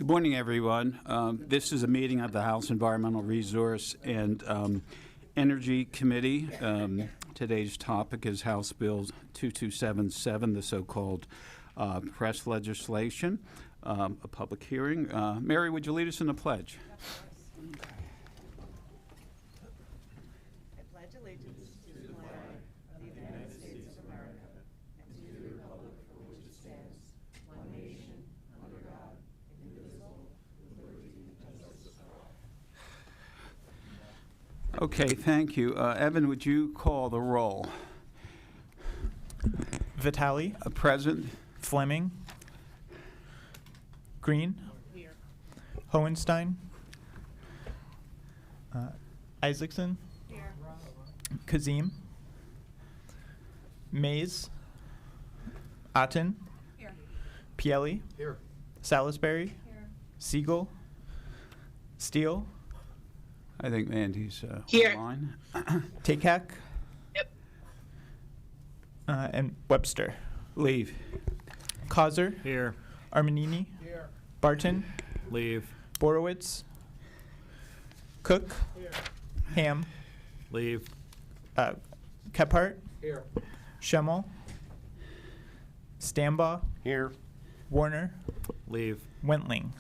Good morning, everyone. This is a meeting of the House Environmental Resource and Energy Committee. Today's topic is House Bill 2277, the so-called press legislation, a public hearing. Mary, would you lead us in the pledge? I pledge allegiance to the flag of the United States of America and to the republic for which it stands, one nation, under God, indivisible, with liberty and justice for all. Okay, thank you. Evan, would you call the roll? Vitale, Present. Fleming, Green, Here. Hohenstein, Isaacson, Here. Kazim, Mays, Otten, Here. Pielli, Here. Salisbury, Here. Siegel, Steele, I think Mandy's Here. online. Takak, Yep. and Webster. Leave. Causer, Here. Armanini, Here. Barton, Leave. Borowitz, Cook, Ham, Leave. Kephart, Here. Schemmel, Stambaugh, Here. Warner, Leave. Wentling.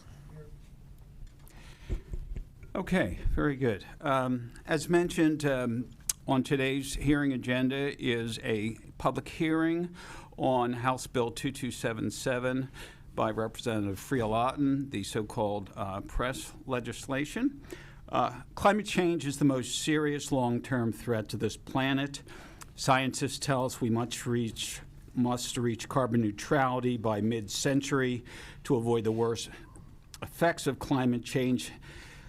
Okay, very good. As mentioned, on today's hearing agenda is a public hearing on House Bill 2277 by Representative Friel Otten, the so-called press legislation. Climate change is the most serious long-term threat to this planet. Scientists tell us we must reach carbon neutrality by mid-century to avoid the worst effects of climate change.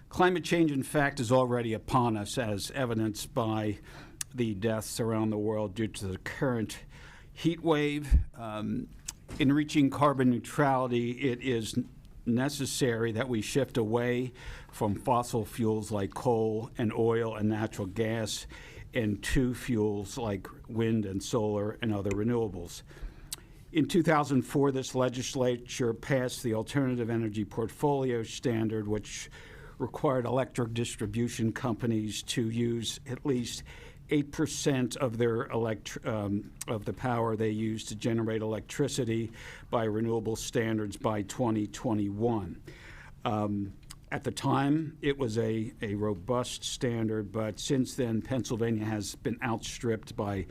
Climate change, in fact, is already upon us, as evidenced by the deaths around the world due to the current heat wave. In reaching carbon neutrality, it is necessary that we shift away from fossil fuels like coal and oil and natural gas and to fuels like wind and solar and other renewables. In 2004, this legislature passed the Alternative Energy Portfolio Standard, which required electric distribution companies to use at least 8% of their of the power they use to generate electricity by renewable standards by 2021. At the time, it was a robust standard, but since then, Pennsylvania has been outstripped by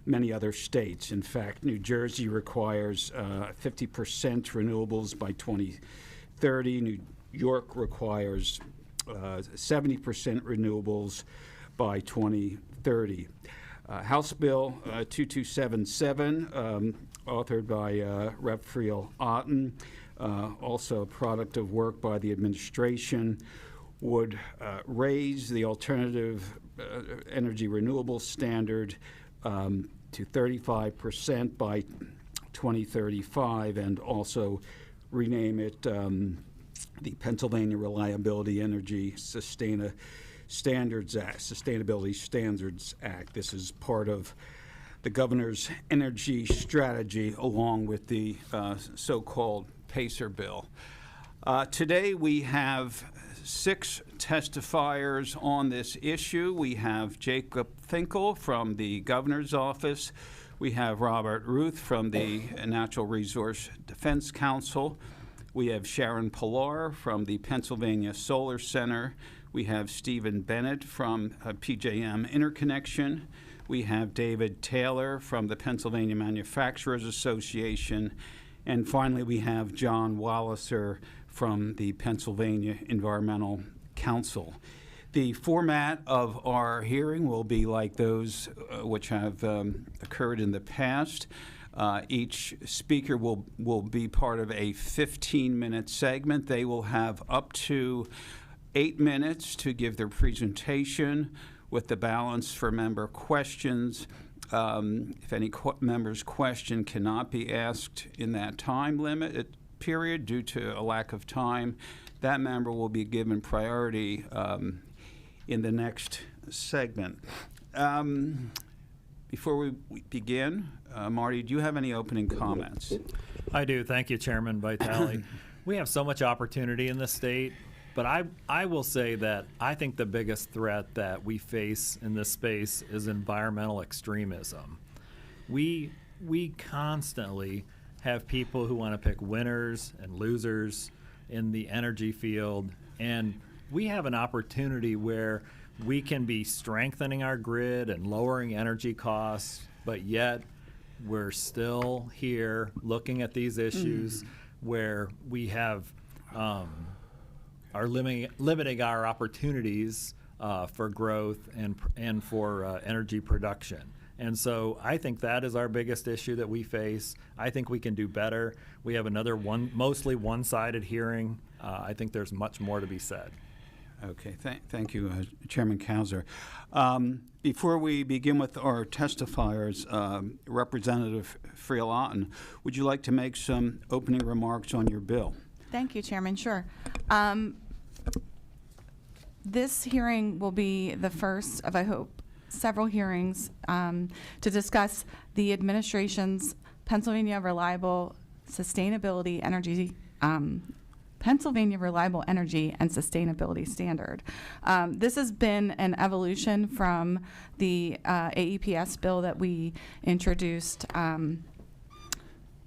many other states. In fact, New Jersey requires 50% renewables by 2030. New York requires 70% renewables by 2030. House Bill 2277, authored by Rep. Friel Otten, also a product of work by the administration, would raise the alternative energy renewable standard to 35% by 2035 and also rename it the Pennsylvania Reliability Energy Sustainability Standards Act. This is part of the governor's energy strategy along with the so-called PACER bill. Today we have 6 testifiers on this issue. We have Jacob Finkel from the governor's office. We have Robert Ruth from the Natural Resource Defense Council. We have Sharon Pilar from the Pennsylvania Solar Center. We have Stephen Bennett from PJM Interconnection. We have David Taylor from the Pennsylvania Manufacturers Association. And finally, we have John Walliser from the Pennsylvania Environmental Council. The format of our hearing will be like those which have occurred in the past. Each speaker will be part of a 15-minute segment. They will have up to 8 minutes to give their presentation with the balance for member questions. If any member's question cannot be asked in that time limit period due to a lack of time, that member will be given priority in the next segment. Before we begin, Marty, do you have any opening comments? I do. Thank you, Chairman Vitale. We have so much opportunity in this state, but I will say that I think the biggest threat that we face in this space is environmental extremism. We constantly have people who want to pick winners and losers in the energy field, and we have an opportunity where we can be strengthening our grid and lowering energy costs, but yet we're still here looking at these issues where we have are limiting our opportunities for growth and for energy production. And so I think that is our biggest issue that we face. I think we can do better. We have another mostly one-sided hearing. I think there's much more to be said. Okay, thank you, Chairman Cowser. Before we begin with our testifiers, Representative Friel-Otten, would you like to make some opening remarks on your bill? Thank you, Chairman. Sure. This hearing will be the first of, I hope, several hearings to discuss the administration's Pennsylvania Reliable Energy and Sustainability Standard. This has been an evolution from the AEPS bill that we introduced.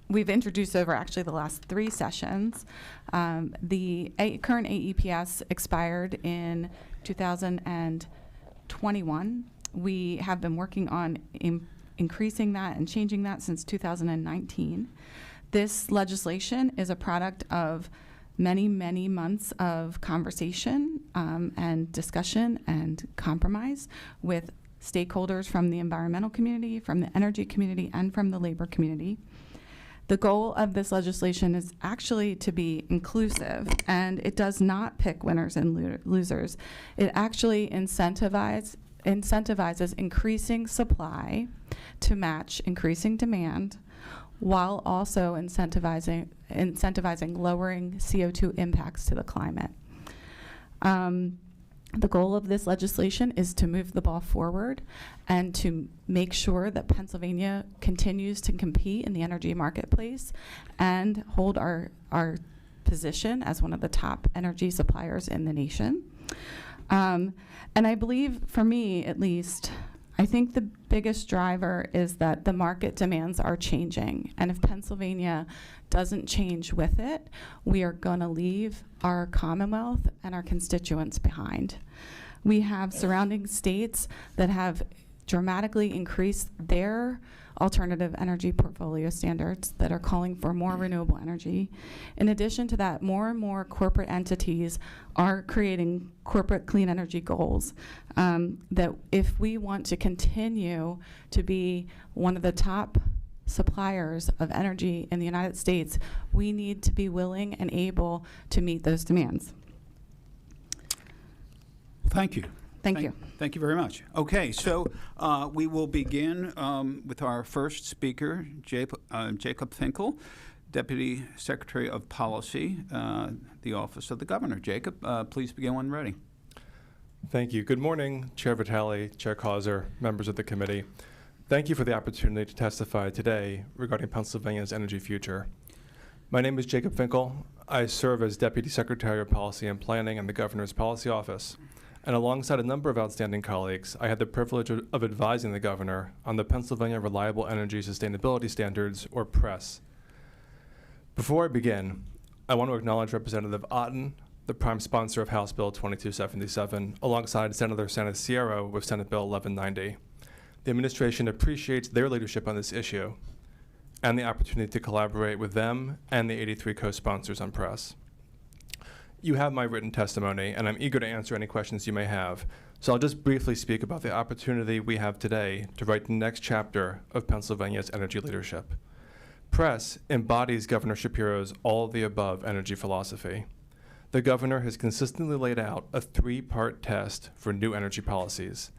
We've introduced over actually the last 3 sessions. The current AEPS expired in 2021. We have been working on increasing that and changing that since 2019. This legislation is a product of many, many months of conversation and discussion and compromise with stakeholders from the environmental community, from the energy community, and from the labor community. The goal of this legislation is actually to be inclusive, and it does not pick winners and losers. It actually incentivizes increasing supply to match increasing demand, while also incentivizing lowering CO2 impacts to the climate. The goal of this legislation is to move the ball forward and to make sure that Pennsylvania continues to compete in the energy marketplace and hold our position as one of the top energy suppliers in the nation. And I believe, for me at least, I think the biggest driver is that the market demands are changing. And if Pennsylvania doesn't change with it, we are going to leave our Commonwealth and our constituents behind. We have surrounding states that have dramatically increased their alternative energy portfolio standards that are calling for more renewable energy. In addition to that, more and more corporate entities are creating corporate clean energy goals that if we want to continue to be one of the top suppliers of energy in the United States, we need to be willing and able to meet those demands. Thank you. Thank you. Thank you very much. Okay, so we will begin with our first speaker, Jacob Finkel, Deputy Secretary of Policy, the Office of the Governor. Jacob, please begin when ready. Thank you. Good morning, Chair Vitale, Chair Causer, members of the committee. Thank you for the opportunity to testify today regarding Pennsylvania's energy future. My name is Jacob Finkel. I serve as Deputy Secretary of Policy and Planning in the Governor's Policy Office. And alongside a number of outstanding colleagues, I had the privilege of advising the Governor on the Pennsylvania Reliable Energy Sustainability Standards, or PRESS. Before I begin, I want to acknowledge Representative Otten, the prime sponsor of House Bill 2277, alongside Senator Saniciero with Senate Bill 1190. The administration appreciates their leadership on this issue and the opportunity to collaborate with them and the 83 co-sponsors on PRESS. You have my written testimony, and I'm eager to answer any questions you may have. So I'll just briefly speak about the opportunity we have today to write the next chapter of Pennsylvania's energy leadership. PRESS embodies Governor Shapiro's all-of-the-above energy philosophy. The governor has consistently laid out a 3-part test for new energy policies.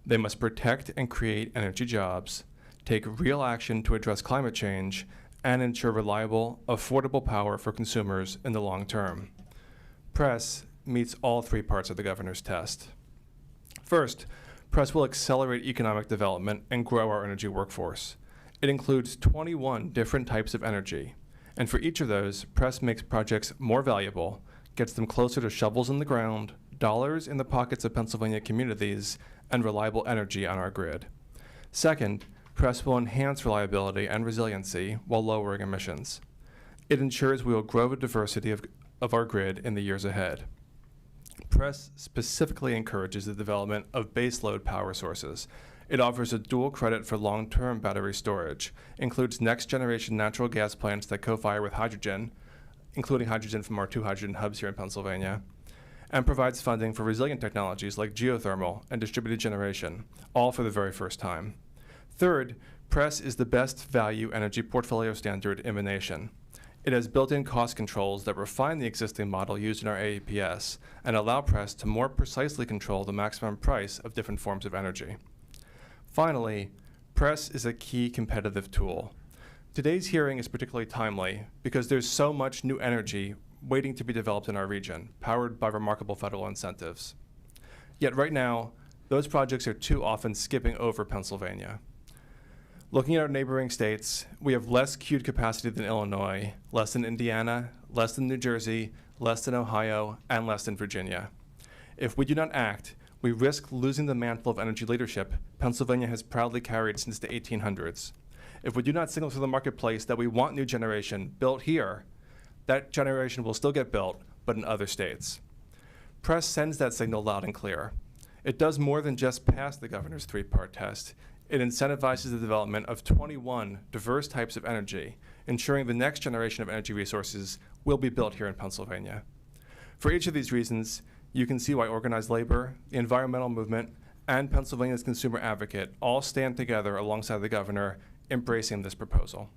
They must protect and create energy jobs, take real action to address climate change, and ensure reliable, affordable power for consumers in the long term. PRESS meets all 3 parts of the governor's test. First, PRESS will accelerate economic development and grow our energy workforce. It includes 21 different types of energy, And for each of those, Press makes projects more valuable, gets them closer to shovels in the ground, dollars in the pockets of Pennsylvania communities, and reliable energy on our grid. Second, Press will enhance reliability and resiliency while lowering emissions. It ensures we will grow the diversity of our grid in the years ahead. Press specifically encourages the development of baseload power sources. It offers a dual credit for long-term battery storage, includes next-generation natural gas plants that co-fire with hydrogen, including hydrogen from our 2 hydrogen hubs here in Pennsylvania, and provides funding for resilient technologies like geothermal and distributed generation, all for the very first time. Third, Press is the best value energy portfolio standard in the nation. It has built-in cost controls that refine the existing model used in our AEPS and allow Press to more precisely control the maximum price of different forms of energy. Finally, Press is a key competitive tool. Today's hearing is particularly timely because there's so much new energy waiting to be developed in our region, powered by remarkable federal incentives. Yet right now, those projects are too often skipping over Pennsylvania. Looking at our neighboring states, we have less queued capacity than Illinois, less than Indiana, less than New Jersey, less than Ohio, and less than Virginia. If we do not act, we risk losing the mantle of energy leadership Pennsylvania has proudly carried since the 1800s. If we do not signal to the marketplace that we want new generation built here, that generation will still get built, but in other states. Press sends that signal loud and clear. It does more than just pass the governor's 3-part test. It incentivizes the development of 21 diverse types of energy, ensuring the next generation of energy resources will be built here in Pennsylvania. For each of these reasons, you can see why organized labor, the environmental movement, and Pennsylvania's consumer advocate all stand together alongside the governor, embracing this proposal.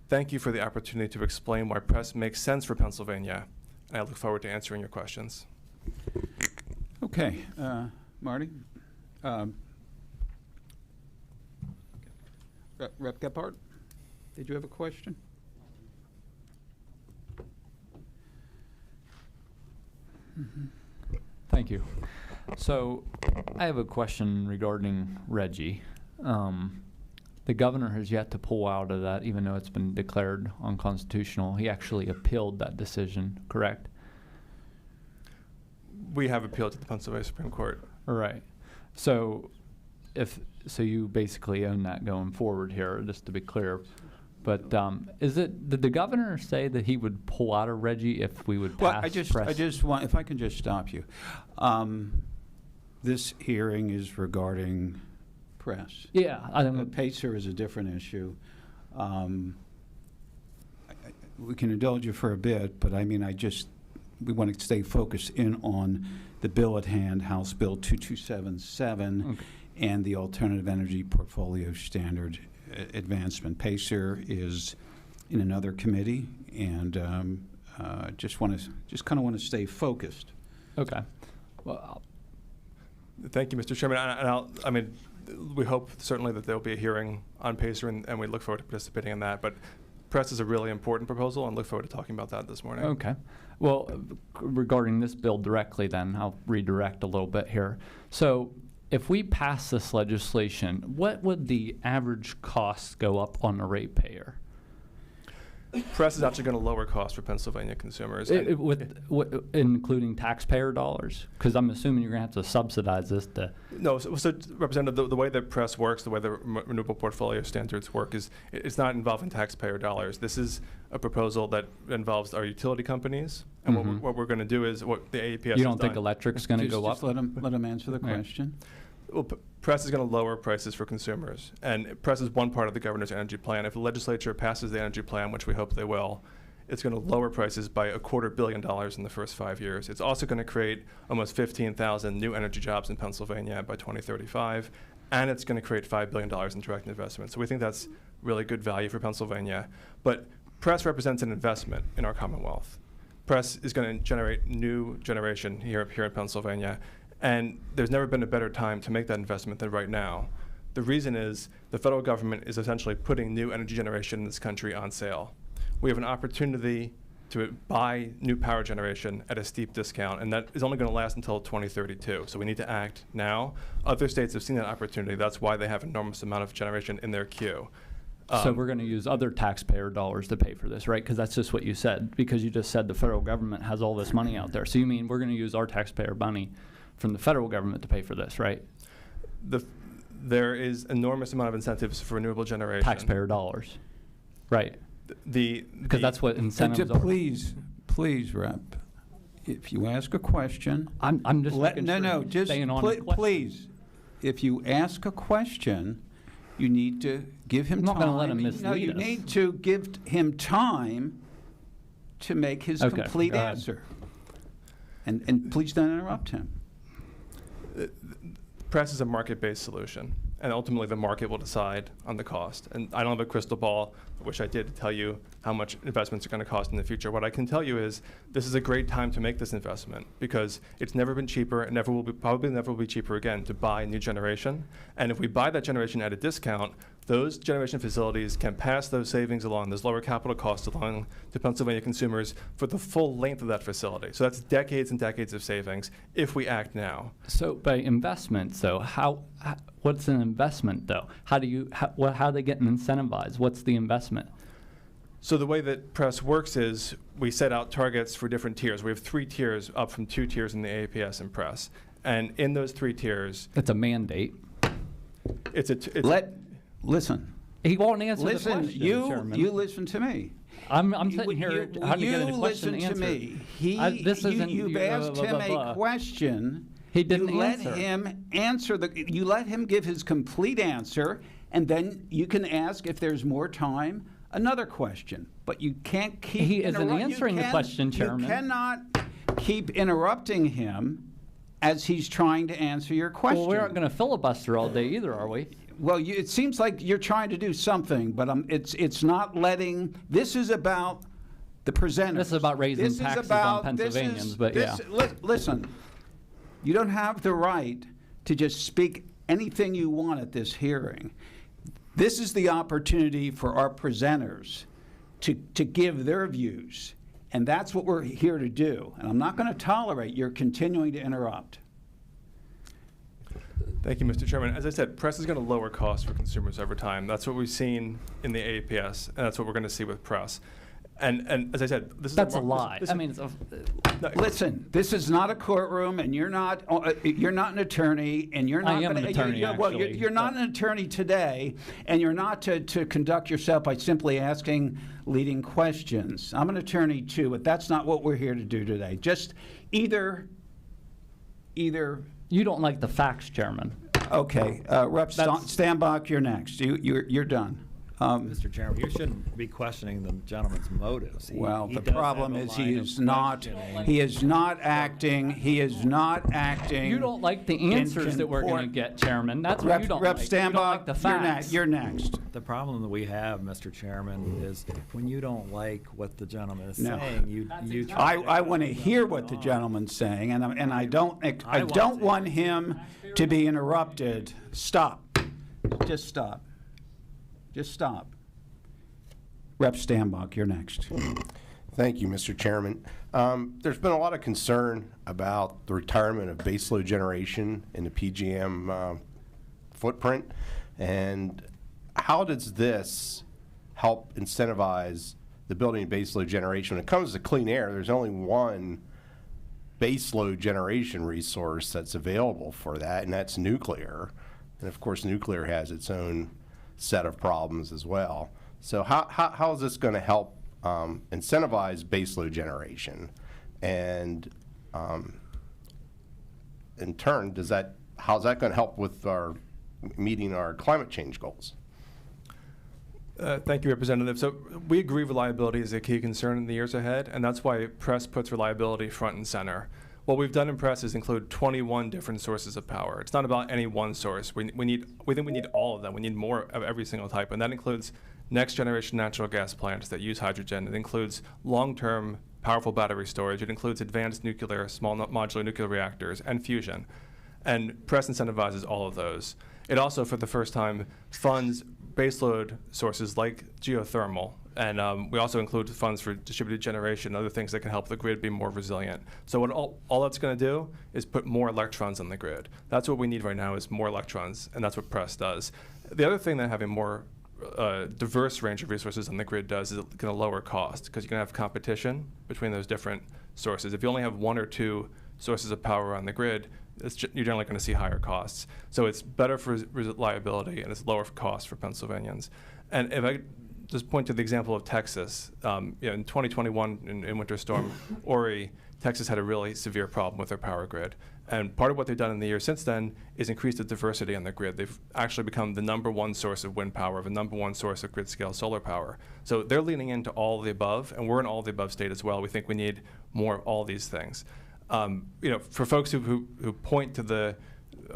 Thank you for the opportunity to explain why Press makes sense for Pennsylvania, and I look forward to answering your questions. Okay, Marty? Rep Gephardt, did you have a question? Thank you. So I have a question regarding Reggie. The governor has yet to pull out of that, even though it's been declared unconstitutional. He actually appealed that decision, correct? We have appealed to the Pennsylvania Supreme Court. All right. So so you basically own that going forward here, just to be clear. But did the governor say that he would pull out of Reggie if we would pass Well, I just want, if I can just stop you. This hearing is regarding Press. Yeah. Pacer is a different issue. We can indulge you for a bit, but I mean, we want to stay focused in on the bill at hand, House Bill 2277, Okay. and the Alternative Energy Portfolio Standard advancement. Pacer is in another committee, and just kind of want to stay focused. Okay. Well, Thank you, Mr. Chairman. And we hope certainly that there will be a hearing on Pacer, and we look forward to participating in that. But Press is a really important proposal, and look forward to talking about that this morning. okay. Well, regarding this bill directly then, I'll redirect a little bit here. So if we pass this legislation, what would the average cost go up on the ratepayer? Press is actually going to lower costs for Pennsylvania consumers. Including taxpayer dollars? Because I'm assuming you're going to have to subsidize this to... No, so Representative, the way that Press works, the way the renewable portfolio standards work is it's not involving taxpayer dollars. This is a proposal that involves our utility companies. And what we're going to do is what the AEPS has You don't think done. electric's going to go up? Just let him answer the Yeah. question. Well, Press is going to lower prices for consumers, and Press is one part of the governor's energy plan. If the legislature passes the energy plan, which we hope they will, it's going to lower prices by $250 million in the first 5 years. It's also going to create almost 15,000 new energy jobs in Pennsylvania by 2035, and it's going to create $5 billion in direct investment. So we think that's really good value for Pennsylvania. But Press represents an investment in our Commonwealth. Press is going to generate new generation here in Pennsylvania. And there's never been a better time to make that investment than right now. The reason is the federal government is essentially putting new energy generation in this country on sale. We have an opportunity to buy new power generation at a steep discount, and that is only going to last until 2032. So we need to act now. Other states have seen that opportunity. That's why they have an enormous amount of generation in their queue. So we're going to use other taxpayer dollars to pay for this, right? Because that's just what you said, because you just said the federal government has all this money out there. So you mean we're going to use our taxpayer money from the federal government to pay for this, right? There is enormous amount of incentives for renewable generation. Taxpayer dollars, right? Because that's what incentives are. Please, Rep, if you ask a question, I'm just making sure just staying on the question. please. If you ask a question, you need to give him I'm time. not gonna let him mislead No, you us. need to give him time to make his Okay, complete go ahead. answer. And please don't interrupt him. Press is a market-based solution, and ultimately the market will decide on the cost. And I don't have a crystal ball. I wish I did to tell you how much investments are going to cost in the future. What I can tell you is this is a great time to make this investment because it's never been cheaper and probably never will be cheaper again to buy new generation. And if we buy that generation at a discount, those generation facilities can pass those savings along, those lower capital costs along to Pennsylvania consumers for the full length of that facility. So that's decades and decades of savings if we act now. So by investments, though, what's an investment, though? How are they getting incentivized? What's the investment? So the way that Press works is we set out targets for different tiers. We have 3 tiers, up from 2 tiers in the AAPS and Press. And in those 3 tiers, It's a mandate. Listen. He won't answer the Listen, question, you Chairman. listen to me. I'm sitting here trying to get a question You listen to answered. me. This isn't You've asked him a question. He didn't you answer. let him answer you let him give his complete answer, and then you can ask if there's more time another question. But you can't keep. He isn't you answering the question, Chairman. You cannot keep interrupting him as he's trying to answer your question. Well, we aren't going to filibuster all day either, are we? Well, it seems like you're trying to do something, but it's not letting. This is about the presenters. This is about raising taxes on Pennsylvanians, but yeah. Listen, you don't have the right to just speak anything you want at this hearing. This is the opportunity for our presenters to give their views, and that's what we're here to do. And I'm not going to tolerate your continuing to interrupt. Thank you, Mr. Chairman. As I said, Press is going to lower costs for consumers over time. That's what we've seen in the AAPS, and that's what we're going to see with Press. And as I said, this is That's a lie. this- I mean, Listen, this is not a courtroom, and you're not an attorney, and you're not. I am an attorney, Well, actually, you're not an attorney today, and you're not to conduct yourself by simply asking leading questions. I'm an attorney too, but that's not what we're here to do today. Just either. you don't like the facts, Chairman. Okay, Rep. Stambach, you're next. You're done. Mr. Chairman, you shouldn't be questioning the gentleman's motives. Well, He the does problem have a is line he of is not. questioning. He is not acting. He is not acting. You don't like the answers that we're going to get, Chairman. That's what you don't Rep. like. You don't like Stambach, the facts. you're next. The problem that we have, Mr. Chairman, is when you don't like what the gentleman is No. saying, you try to I want to hear what the gentleman's saying, and I don't I don't want want him to be interrupted. Stop. Just stop. Just stop. Rep. Stambach, you're next. Thank you, Mr. Chairman. There's been a lot of concern about the retirement of baseload generation in the PJM footprint, and how does this help incentivize the building of baseload generation? When it comes to clean air, there's only one baseload generation resource that's available for that, and that's nuclear. And of course, nuclear has its own set of problems as well. So how is this going to help incentivize baseload generation? And in turn, how's that going to help with meeting our climate change goals? Thank you, Representative. So we agree reliability is a key concern in the years ahead, and that's why Press puts reliability front and center. What we've done in Press is include 21 different sources of power. It's not about any one source. We think we need all of them. We need more of every single type, and that includes next generation natural gas plants that use hydrogen. It includes long-term powerful battery storage. It includes advanced nuclear, small modular nuclear reactors, and fusion. And Press incentivizes all of those. It also, for the first time, funds baseload sources like geothermal. And we also include funds for distributed generation, other things that can help the grid be more resilient. So what all that's going to do is put more electrons on the grid. That's what we need right now is more electrons, and that's what Press does. The other thing that having more diverse range of resources on the grid does is it's going to lower cost because you're going to have competition between those different sources. If you only have one or two sources of power on the grid, you're generally going to see higher costs. So it's better for reliability and it's lower cost for Pennsylvanians. And if I just point to the example of Texas, in 2021 in Winter Storm Ori, Texas had a really severe problem with their power grid. And part of what they've done in the years since then is increase the diversity on the grid. They've actually become the #1 source of wind power, the #1 source of grid-scale solar power. So they're leaning into all of the above, and we're an all of the above state as well. We think we need more of all these things. For folks who point to the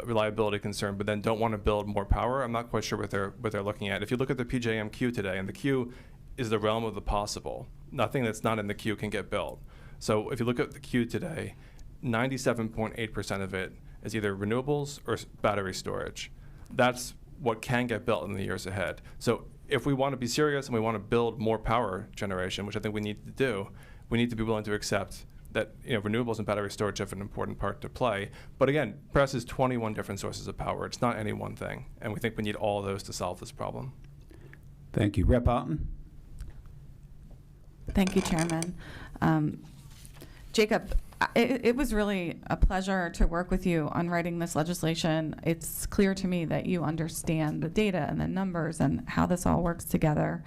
reliability concern but then don't want to build more power, I'm not quite sure what they're looking at. If you look at the PJM queue today, and the queue is the realm of the possible, nothing that's not in the queue can get built. So if you look at the queue today, 97.8% of it is either renewables or battery storage. That's what can get built in the years ahead. So if we want to be serious and we want to build more power generation, which I think we need to do, we need to be willing to accept that renewables and battery storage have an important part to play. But again, PRESS has 21 different sources of power. It's not any one thing. And we think we need all of those to solve this problem. Thank you. Rep. Otten? Thank you, Chairman. Jacob, it was really a pleasure to work with you on writing this legislation. It's clear to me that you understand the data and the numbers and how this all works together.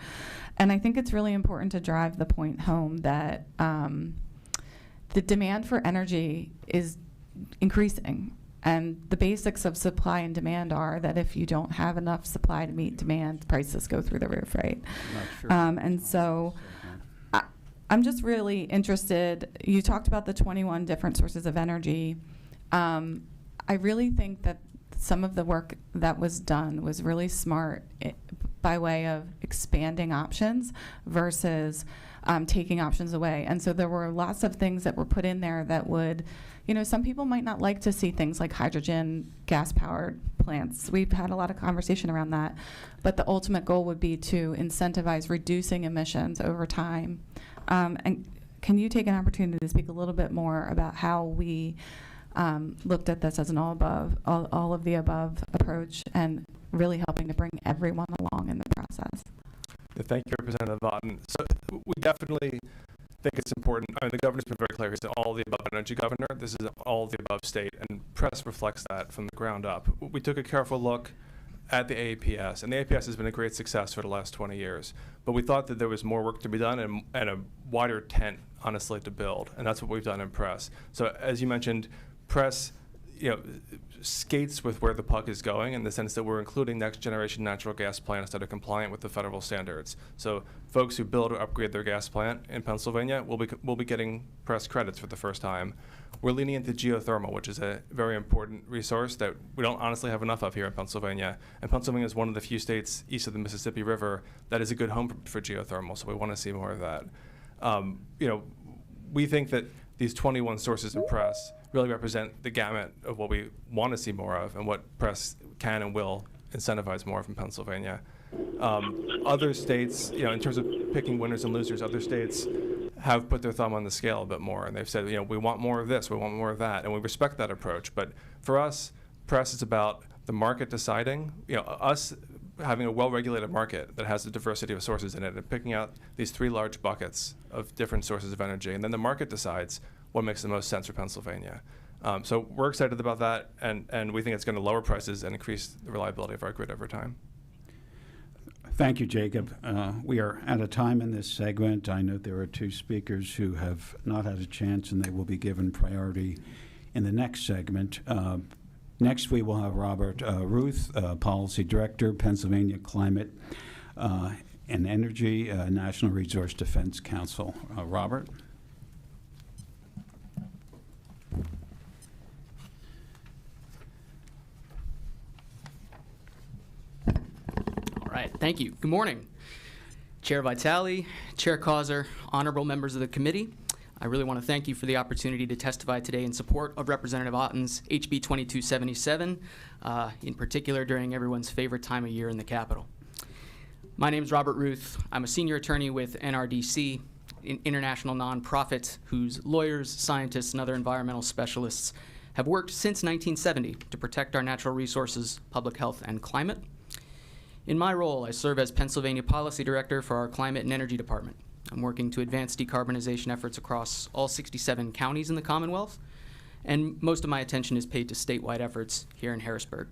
And I think it's really important to drive the point home that the demand for energy is increasing. And the basics of supply and demand are that if you don't have enough supply to meet demand, prices go through the roof, right? And so I'm just really interested, you talked about the 21 different sources of energy. I really think that some of the work that was done was really smart by way of expanding options versus taking options away. And so there were lots of things that were put in there that would, some people might not like to see things like hydrogen, gas-powered plants. We've had a lot of conversation around that. But the ultimate goal would be to incentivize reducing emissions over time. And can you take an opportunity to speak a little bit more about how we looked at this as an all of the above approach and really helping to bring everyone along in the process? Thank you, Representative Otten. So we definitely think it's important. The governor's been very clear. He's an all of the above energy governor. This is an all of the above state, and PRESS reflects that from the ground up. We took a careful look at the AAPS, and the AAPS has been a great success for the last 20 years. But we thought that there was more work to be done and a wider tent, honestly, to build, and that's what we've done in PRESS. So as you mentioned, PRESS skates with where the puck is going in the sense that we're including next generation natural gas plants that are compliant with the federal standards. So folks who build or upgrade their gas plant in Pennsylvania will be getting PRESS credits for the first time. We're leaning into geothermal, which is a very important resource that we don't honestly have enough of here in Pennsylvania. And Pennsylvania is one of the few states east of the Mississippi River that is a good home for geothermal, so we want to see more of that. We think that these 21 sources in PRESS really represent the gamut of what we want to see more of and what PRESS can and will incentivize more of in Pennsylvania. Other states, in terms of picking winners and losers, other states have put their thumb on the scale a bit more, and they've said, we want more of this, we want more of that, and we respect that approach. But for us, PRESS is about the market deciding, us having a well-regulated market that has a diversity of sources in it and picking out these 3 large buckets of different sources of energy, and then the market decides what makes the most sense for Pennsylvania. So we're excited about that, and we think it's going to lower prices and increase the reliability of our grid over time. Thank you, Jacob. We are out of time in this segment. I know there are 2 speakers who have not had a chance, and they will be given priority in the next segment. Next, we will have Robert Ruth, Policy Director, Pennsylvania Climate and Energy, National Resource Defense Council. Robert? All right, thank you. Good morning. Chair Vitale, Chair Causer, honorable members of the committee. I really want to thank you for the opportunity to testify today in support of Representative Otten's HB 2277, in particular during everyone's favorite time of year in the Capitol. My name is Robert Ruth. I'm a senior attorney with NRDC, an international nonprofit whose lawyers, scientists, and other environmental specialists have worked since 1970 to protect our natural resources, public health, and climate. In my role, I serve as Pennsylvania Policy Director for our Climate and Energy Department. I'm working to advance decarbonization efforts across all 67 counties in the Commonwealth, and most of my attention is paid to statewide efforts here in Harrisburg.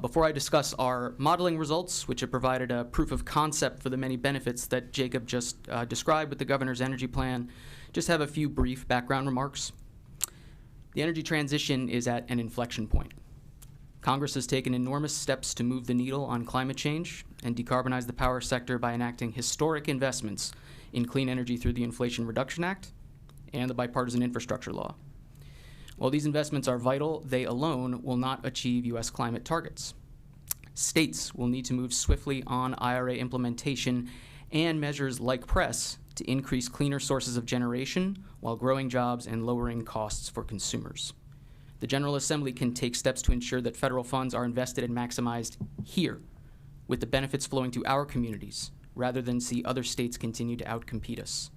Before I discuss our modeling results, which have provided a proof of concept for the many benefits that Jacob just described with the governor's energy plan, just have a few brief background remarks. The energy transition is at an inflection point. Congress has taken enormous steps to move the needle on climate change and decarbonize the power sector by enacting historic investments in clean energy through the Inflation Reduction Act and the Bipartisan Infrastructure Law. While these investments are vital, they alone will not achieve U.S. climate targets. States will need to move swiftly on IRA implementation and measures like PRESS to increase cleaner sources of generation while growing jobs and lowering costs for consumers. The General Assembly can take steps to ensure that federal funds are invested and maximized here, with the benefits flowing to our communities, rather than see other states continue to outcompete us.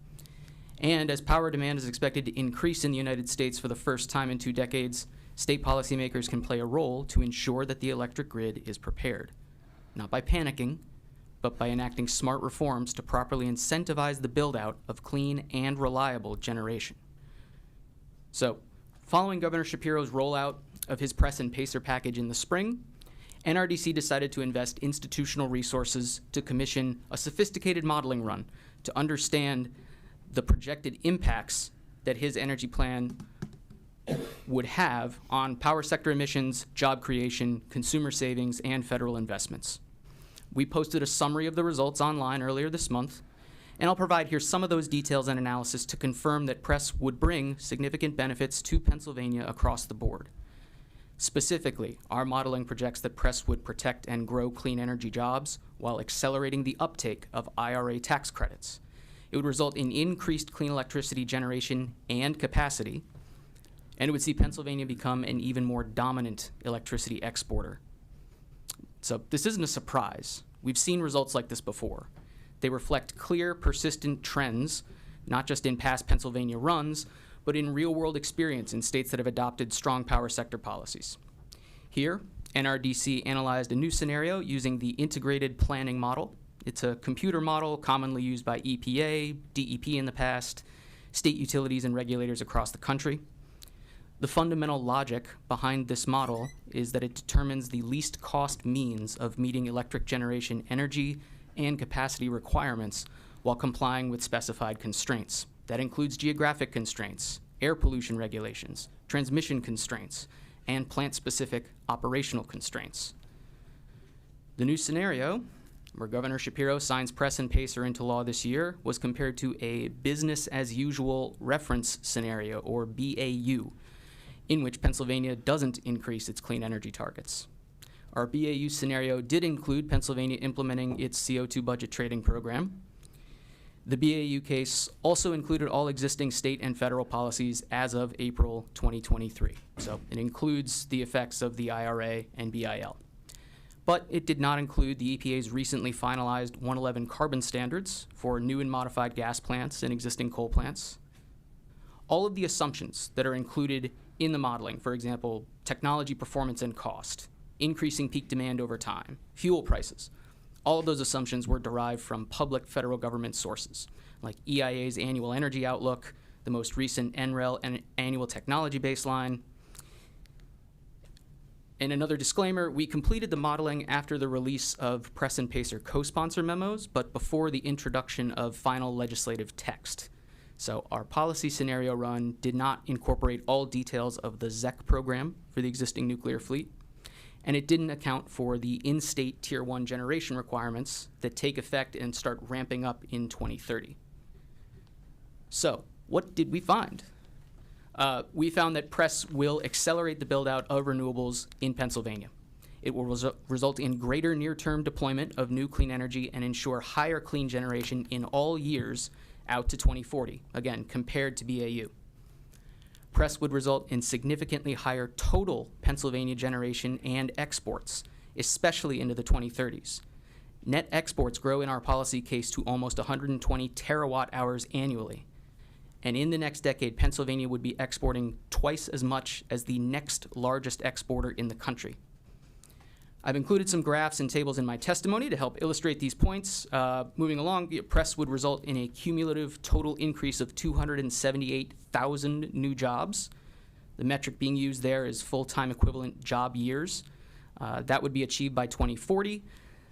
And as power demand is expected to increase in the United States for the first time in 2 decades, state policymakers can play a role to ensure that the electric grid is prepared, not by panicking, but by enacting smart reforms to properly incentivize the build-out of clean and reliable generation. So, following Governor Shapiro's rollout of his Press and Pacer package in the spring, NRDC decided to invest institutional resources to commission a sophisticated modeling run to understand the projected impacts that his energy plan would have on power sector emissions, job creation, consumer savings, and federal investments. We posted a summary of the results online earlier this month, and I'll provide here some of those details and analysis to confirm that PRESS would bring significant benefits to Pennsylvania across the board. Specifically, our modeling projects that PRESS would protect and grow clean energy jobs while accelerating the uptake of IRA tax credits. It would result in increased clean electricity generation and capacity, and it would see Pennsylvania become an even more dominant electricity exporter. So this isn't a surprise. We've seen results like this before. They reflect clear, persistent trends, not just in past Pennsylvania runs, but in real-world experience in states that have adopted strong power sector policies. Here, NRDC analyzed a new scenario using the Integrated Planning Model. It's a computer model commonly used by EPA, DEP in the past, state utilities and regulators across the country. The fundamental logic behind this model is that it determines the least cost means of meeting electric generation energy and capacity requirements while complying with specified constraints. That includes geographic constraints, air pollution regulations, transmission constraints, and plant-specific operational constraints. The new scenario, where Governor Shapiro signs Press and Pacer into law this year, was compared to a business-as-usual reference scenario, or BAU, in which Pennsylvania doesn't increase its clean energy targets. Our BAU scenario did include Pennsylvania implementing its CO2 budget trading program. The BAU case also included all existing state and federal policies as of April 2023. So it includes the effects of the IRA and BIL. But it did not include the EPA's recently finalized 111 carbon standards for new and modified gas plants and existing coal plants. All of the assumptions that are included in the modeling, for example, technology performance and cost, increasing peak demand over time, fuel prices, all of those assumptions were derived from public federal government sources, like EIA's Annual Energy Outlook, the most recent NREL and Annual Technology Baseline. And another disclaimer, we completed the modeling after the release of Press and Pacer co-sponsor memos, but before the introduction of final legislative text. So our policy scenario run did not incorporate all details of the ZEC program for the existing nuclear fleet, and it didn't account for the in-state Tier 1 generation requirements that take effect and start ramping up in 2030. So, what did we find? We found that Press will accelerate the build-out of renewables in Pennsylvania. It will result in greater near-term deployment of new clean energy and ensure higher clean generation in all years out to 2040, again, compared to BAU. Press would result in significantly higher total Pennsylvania generation and exports, especially into the 2030s. Net exports grow in our policy case to almost 120 terawatt hours annually. And in the next decade, Pennsylvania would be exporting twice as much as the next largest exporter in the country. I've included some graphs and tables in my testimony to help illustrate these points. Moving along, PRESS would result in a cumulative total increase of 278,000 new jobs. The metric being used there is full-time equivalent job years. That would be achieved by 2040.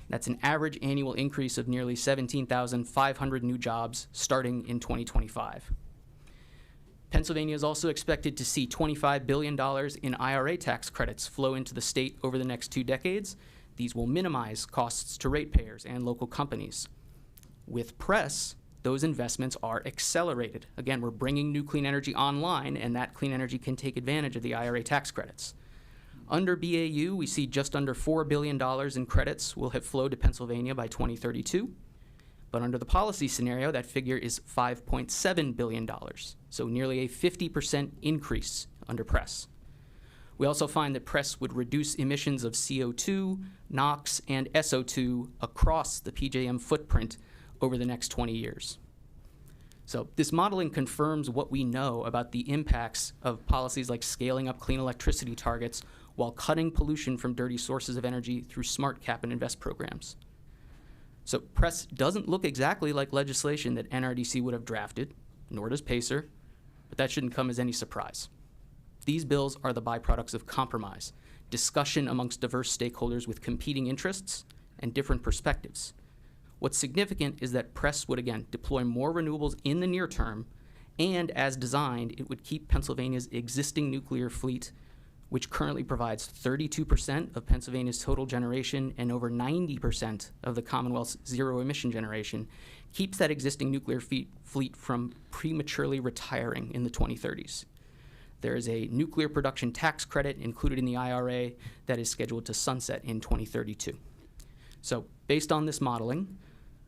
That's an average annual increase of nearly 17,500 new jobs starting in 2025. Pennsylvania is also expected to see $25 billion in IRA tax credits flow into the state over the next 2 decades. These will minimize costs to ratepayers and local companies. With PRESS, those investments are accelerated. Again, we're bringing new clean energy online, and that clean energy can take advantage of the IRA tax credits. Under BAU, we see just under $4 billion in credits will have flowed to Pennsylvania by 2032. But under the policy scenario, that figure is $5.7 billion, so nearly a 50% increase under PRESS. We also find that PRESS would reduce emissions of CO2, NOx, and SO2 across the PJM footprint over the next 20 years. So this modeling confirms what we know about the impacts of policies like scaling up clean electricity targets while cutting pollution from dirty sources of energy through smart cap and invest programs. So PRESS doesn't look exactly like legislation that NRDC would have drafted, nor does PACER, but that shouldn't come as any surprise. These bills are the byproducts of compromise, discussion amongst diverse stakeholders with competing interests and different perspectives. What's significant is that PRESS would, again, deploy more renewables in the near term, and as designed, it would keep Pennsylvania's existing nuclear fleet, which currently provides 32% of Pennsylvania's total generation and over 90% of the Commonwealth's zero-emission generation, keeps that existing nuclear fleet from prematurely retiring in the 2030s. There is a nuclear production tax credit included in the IRA that is scheduled to sunset in 2032. So based on this modeling,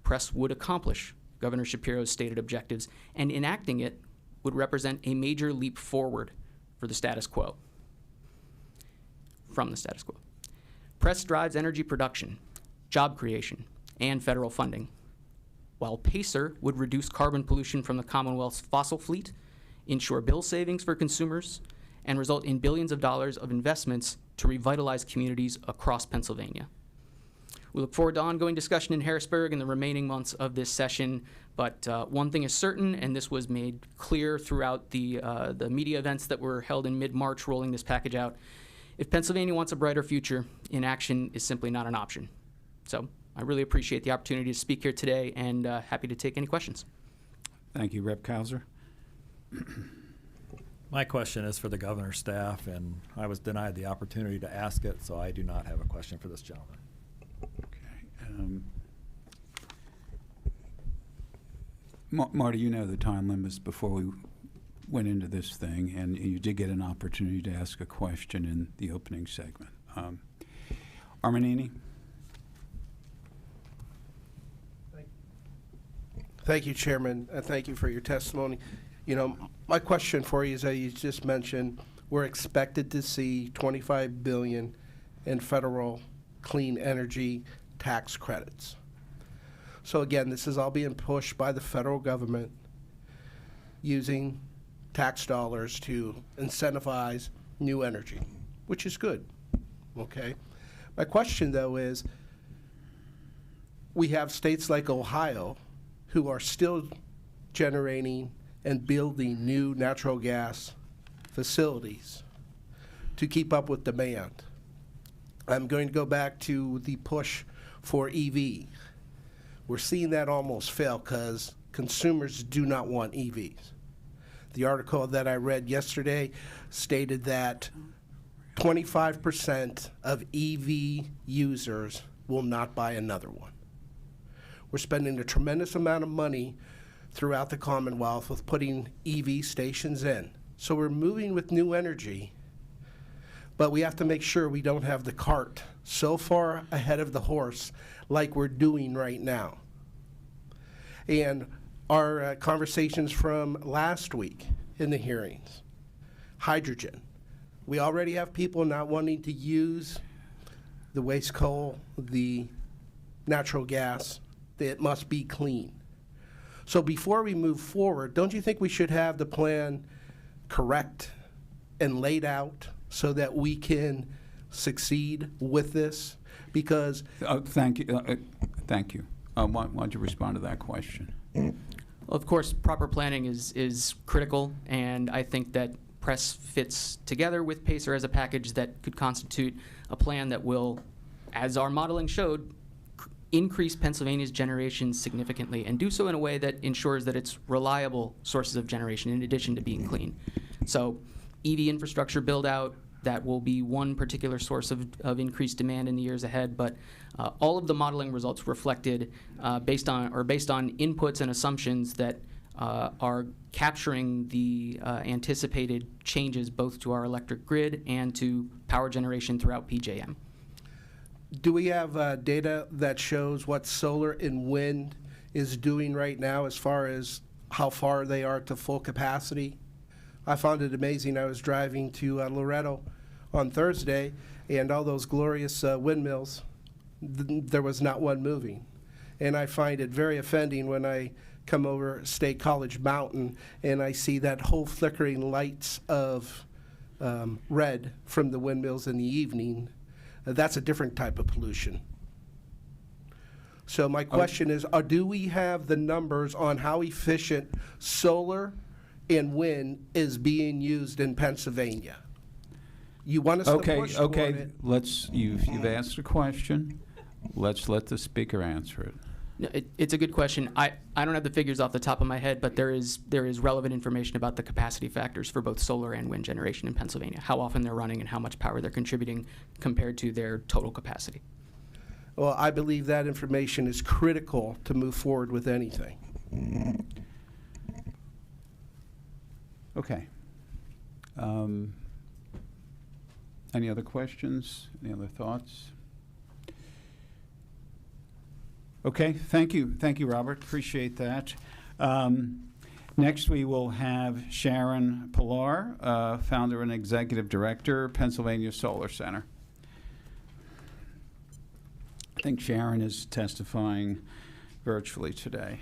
PRESS would accomplish Governor Shapiro's stated objectives, and enacting it would represent a major leap forward for the status quo. From the status quo. PRESS drives energy production, job creation, and federal funding, while PACER would reduce carbon pollution from the Commonwealth's fossil fleet, ensure bill savings for consumers, and result in billions of dollars of investments to revitalize communities across Pennsylvania. We look forward to ongoing discussion in Harrisburg in the remaining months of this session, but one thing is certain, and this was made clear throughout the media events that were held in mid-March rolling this package out. If Pennsylvania wants a brighter future, inaction is simply not an option. So I really appreciate the opportunity to speak here today, and happy to take any questions. Thank you, Rep. Kauser. My question is for the governor's staff, and I was denied the opportunity to ask it, so I do not have a question for this gentleman. Okay. Marty, you know the time limits before we went into this thing, and you did get an opportunity to ask a question in the opening segment. Armanini? Thank you, Chairman, and thank you for your testimony. You know, my question for you is that you just mentioned we're expected to see $25 billion in federal clean energy tax credits. So again, this is all being pushed by the federal government using tax dollars to incentivize new energy, which is good, okay? My question, though, is we have states like Ohio who are still generating and building new natural gas facilities to keep up with demand. I'm going to go back to the push for EV. We're seeing that almost fail because consumers do not want EVs. The article that I read yesterday stated that 25% of EV users will not buy another one. We're spending a tremendous amount of money throughout the Commonwealth with putting EV stations in. So we're moving with new energy, but we have to make sure we don't have the cart so far ahead of the horse like we're doing right now. And our conversations from last week in the hearings, hydrogen. We already have people not wanting to use the waste coal, the natural gas. It must be clean. So before we move forward, don't you think we should have the plan correct and laid out so that we can succeed with this? Because Thank you. Thank you. Why don't you respond to that question? Of course, proper planning is critical, and I think that PRESS fits together with PACER as a package that could constitute a plan that will, as our modeling showed, increase Pennsylvania's generation significantly and do so in a way that ensures that it's reliable sources of generation in addition to being clean. So EV infrastructure build out, that will be one particular source of increased demand in the years ahead, but all of the modeling results reflected based on inputs and assumptions that are capturing the anticipated changes both to our electric grid and to power generation throughout PJM. do we have data that shows what solar and wind is doing right now as far as how far they are to full capacity? I found it amazing. I was driving to Loretto on Thursday, and all those glorious windmills, there was not one moving. And I find it very offending when I come over State College Mountain and I see that whole flickering lights of red from the windmills in the evening. That's a different type of pollution. So my question is, do we have the numbers on how efficient solar and wind is being used in Pennsylvania? You want us to push toward it. You've asked a question. Let's let the speaker answer it. No, it's a good question. I don't have the figures off the top of my head, but there is relevant information about the capacity factors for both solar and wind generation in Pennsylvania, how often they're running and how much power they're contributing compared to their total capacity. Well, I believe that information is critical to move forward with anything. Okay. Any other questions? Any other thoughts? Okay, thank you. Thank you, Robert. Appreciate that. Next, we will have Sharon Pilar, founder and executive director, Pennsylvania Solar Center. I think Sharon is testifying virtually today.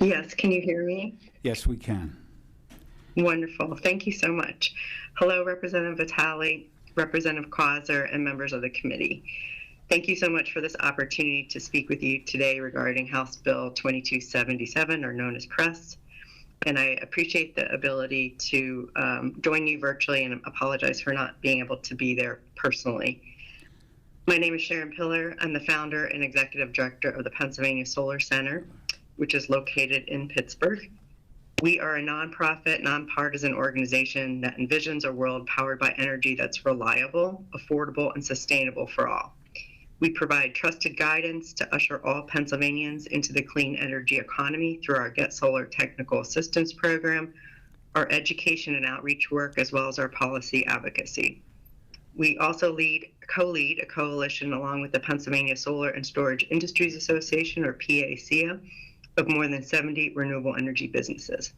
Yes, can you hear me? Yes, we can. Wonderful. Thank you so much. Hello, Representative Vitale, Representative Causer, and members of the committee. Thank you so much for this opportunity to speak with you today regarding House Bill 2277, or known as PRESS. And I appreciate the ability to join you virtually and apologize for not being able to be there personally. My name is Sharon Pilar. I'm the founder and executive director of the Pennsylvania Solar Center, which is located in Pittsburgh. We are a nonprofit, nonpartisan organization that envisions a world powered by energy that's reliable, affordable, and sustainable for all. We provide trusted guidance to usher all Pennsylvanians into the clean energy economy through our Get Solar Technical Assistance Program, our education and outreach work, as well as our policy advocacy. We also co-lead a coalition along with the Pennsylvania Solar and Storage Industries Association, or PACIA, of more than 70 renewable energy businesses.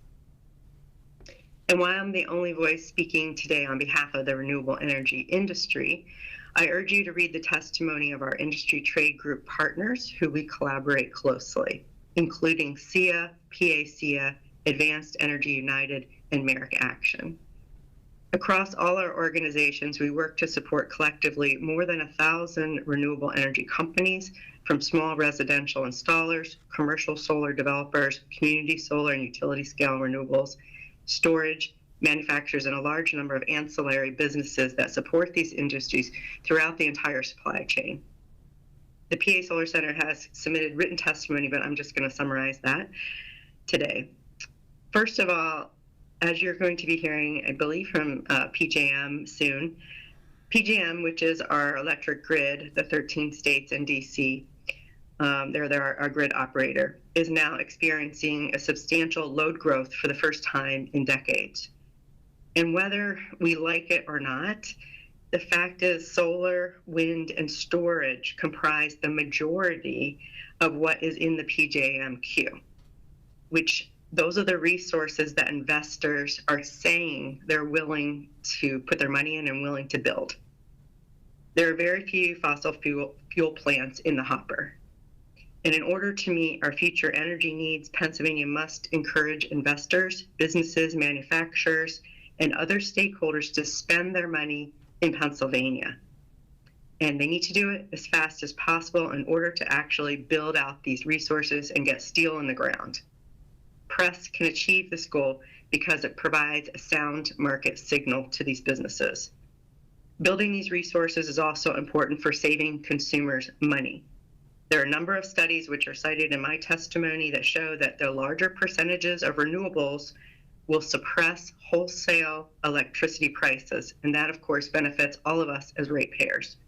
And while I'm the only voice speaking today on behalf of the renewable energy industry, I urge you to read the testimony of our industry trade group partners who we collaborate closely, including SEIA, PACIA, Advanced Energy United, and Merrick Action. Across all our organizations, we work to support collectively more than 1,000 renewable energy companies, from small residential installers, commercial solar developers, community solar and utility scale renewables, storage, manufacturers, and a large number of ancillary businesses that support these industries throughout the entire supply chain. The PA Solar Center has submitted written testimony, but I'm just going to summarize that today. First of all, as you're going to be hearing, I believe, from PJM soon, PJM, which is our electric grid, the 13 states and DC, they're our grid operator, is now experiencing a substantial load growth for the first time in decades. And whether we like it or not, the fact is solar, wind, and storage comprise the majority of what is in the PJM queue, which those are the resources that investors are saying they're willing to put their money in and willing to build. There are very few fossil fuel plants in the hopper. And in order to meet our future energy needs, Pennsylvania must encourage investors, businesses, manufacturers, and other stakeholders to spend their money in Pennsylvania. And they need to do it as fast as possible in order to actually build out these resources and get steel in the ground. Press can achieve this goal because it provides a sound market signal to these businesses. Building these resources is also important for saving consumers money. There are a number of studies which are cited in my testimony that show that the larger percentages of renewables will suppress wholesale electricity prices, and that of course benefits all of us as ratepayers.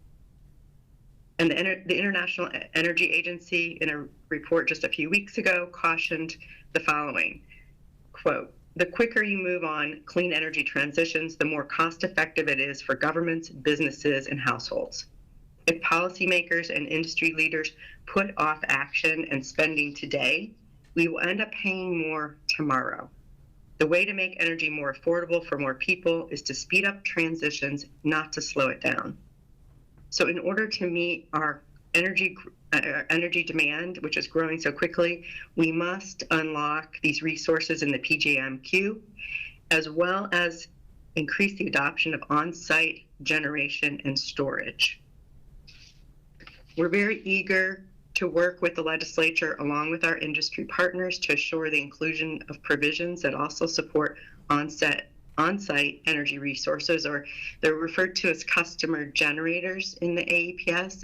And the International Energy Agency, in a report just a few weeks ago, cautioned the following, quote, "The quicker you move on clean energy transitions, the more cost-effective it is for governments, businesses, and households. If policymakers and industry leaders put off action and spending today, we will end up paying more tomorrow. The way to make energy more affordable for more people is to speed up transitions, not to slow it down." So in order to meet our energy demand, which is growing so quickly, we must unlock these resources in the PJM queue, as well as increase the adoption of on-site generation and storage. We're very eager to work with the legislature along with our industry partners to assure the inclusion of provisions that also support on-site energy resources, or they're referred to as customer generators in the AEPS,